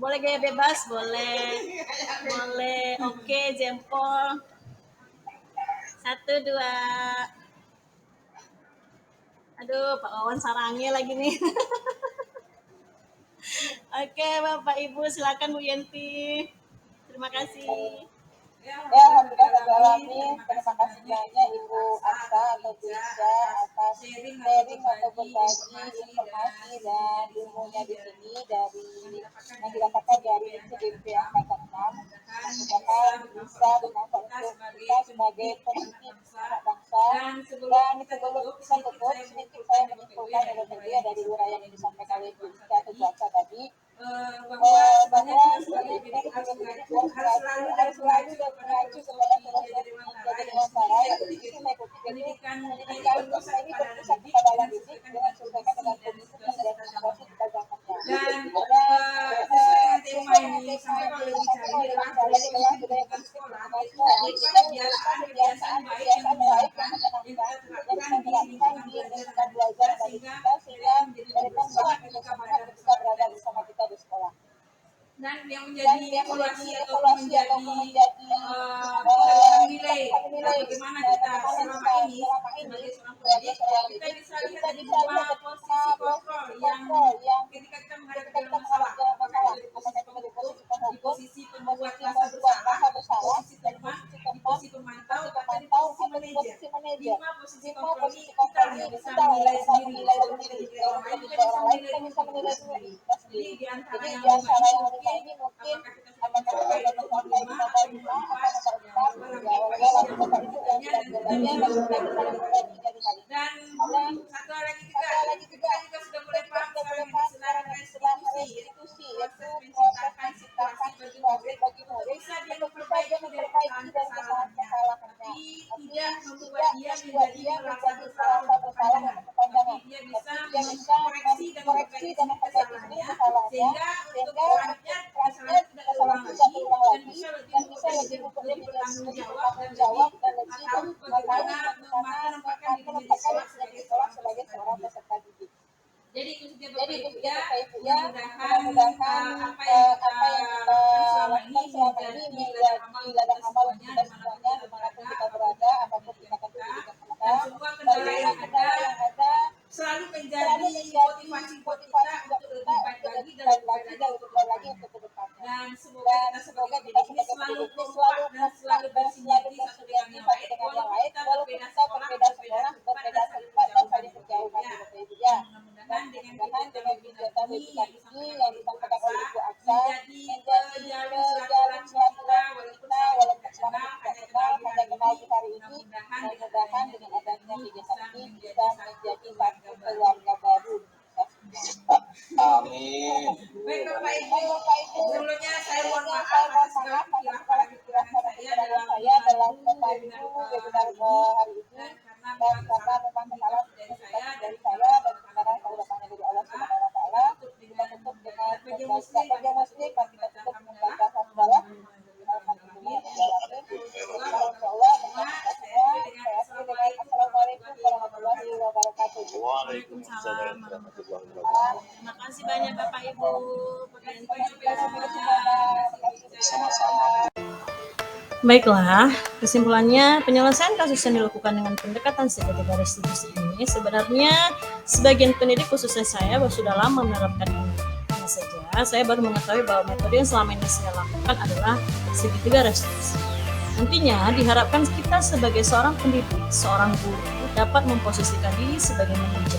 Boleh gaya bebas, boleh, oke, jempol. 1, 2. Aduh, Pak Wawan sarangnya lagi nih. Oke, Bapak Ibu, silakan Bu Yenti. Terima kasih. Ya, alhamdulillah Rabbil Alamin. Terima kasih banyak Ibu Asa atau Bu Iza atas sharing atau berbagi informasi dan ilmunya di sini dari yang didapatkan dari ICDP Angkatan 6. Mudah-mudahan bisa bermanfaat untuk kita sebagai pemimpin anak bangsa. Dan sebelum kita tutup, sedikit saya menyimpulkan dari uraian yang disampaikan oleh Bu Iza atau Bu Asa tadi. Bahwa sebenarnya harus selalu dan mengacu kepada filosofi menjadi dewasa itu mengikuti pendidikan ini berpusat kepada anak didik dengan sesuaikan dengan kondisi dan situasi perdagangannya. Dan sesuai dengan tema yang disampaikan oleh bicara ini adalah budaya pendidikan sekolah, yaitu kebiasaan baik yang menyenangkan yang kita terapkan di lingkungan belajar sehingga mereka menjadi semangat ketika berada bersama kita di sekolah. Dan yang menjadi evaluasi atau menjadi nilai bagaimana kita selama ini sebagai seorang pendidik, kita bisa lihat di dua posisi kontrol yang ketika kita menghadapi dalam masalah, apakah di posisi pembuat rasa bersalah, di posisi teman, di posisi pemantau, atau di posisi manajer. 5 posisi kontrol ini kita hanya bisa menilai sendiri. Sebelum kita jadi orang lain, kita bisa menilai sendiri. Jadi di antara yang ini mungkin apakah kita dapat menerima atau bermanfaat dan satu lagi kita juga sudah mulai paham sekarang ini istilah restitusi, yaitu proses menciptakan situasi bagi murid bisa dia memperbaiki dari kesalahan-kesalahannya, tapi tidak membuat dia menjadi merasa bersalah tapi dia bisa mengkoreksi dan memperbaiki kesalahannya sehingga untuk selanjutnya kesalahan tidak terulang lagi dan bisa lebih bertanggung jawab dan tahu bagaimana menempatkan dirinya di sekolah sebagai seorang peserta didik. Jadi itu saja Bapak Ibu ya, mudah-mudahan apa yang kita lakukan selama ini menjadi ladang amal kita semuanya dimanapun kita berada, apapun kita lakukan, dan semua kendala yang ada selalu menjadi motivasi buat kita untuk lebih baik lagi dan lebih baik lagi untuk ke depan. Dan semoga kita sebagai pendidik ini selalu kompak dan selalu bersinergi satu dengan yang lain, walaupun kita berbeda sekolah, berbeda tempat dan saling berjauhan ya. Mudah-mudahan dengan kegiatan webinar ini yang disampaikan oleh Ibu Aksa menjadi jalur silaturahmi kita walaupun selama kita kenal di hari ini. Mudah-mudahan dengan adanya kegiatan ini bisa menjadi satu keluarga baru. Amin. Baik Bapak Ibu, sebelumnya saya mohon maaf atas segala kekurangan saya dalam membantu webinar hari ini dan karena memang kesalahan dari saya Dan tidak bagi muslim, mari kita tutup dengan baca hamdalah. Alhamdulillah, insyaallah kita semua. Saya akhiri dengan assalamualaikum warahmatullahi wabarakatuh. Waalaikumsalam warahmatullahi wabarakatuh. Terima kasih banyak Bapak Ibu. Baiklah, kesimpulannya penyelesaian kasus yang dilakukan dengan pendekatan segitiga restitusi ini sebenarnya sebagian pendidik khususnya saya sudah lama menerapkan ini. Hanya saja saya baru mengetahui bahwa metode yang selama ini saya lakukan adalah segitiga restitusi. Nantinya diharapkan kita sebagai seorang pendidik, seorang guru dapat memposisikan diri sebagai manajer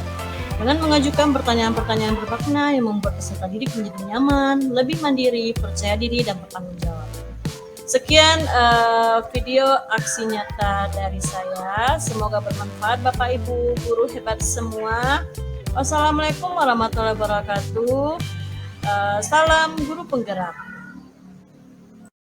dengan mengajukan pertanyaan-pertanyaan bermakna yang membuat peserta didik menjadi nyaman, lebih mandiri, percaya diri, dan bertanggung jawab. Sekian video aksi nyata dari saya. Semoga bermanfaat Bapak Ibu guru hebat semua. Wassalamualaikum warahmatullahi wabarakatuh. Salam guru penggerak.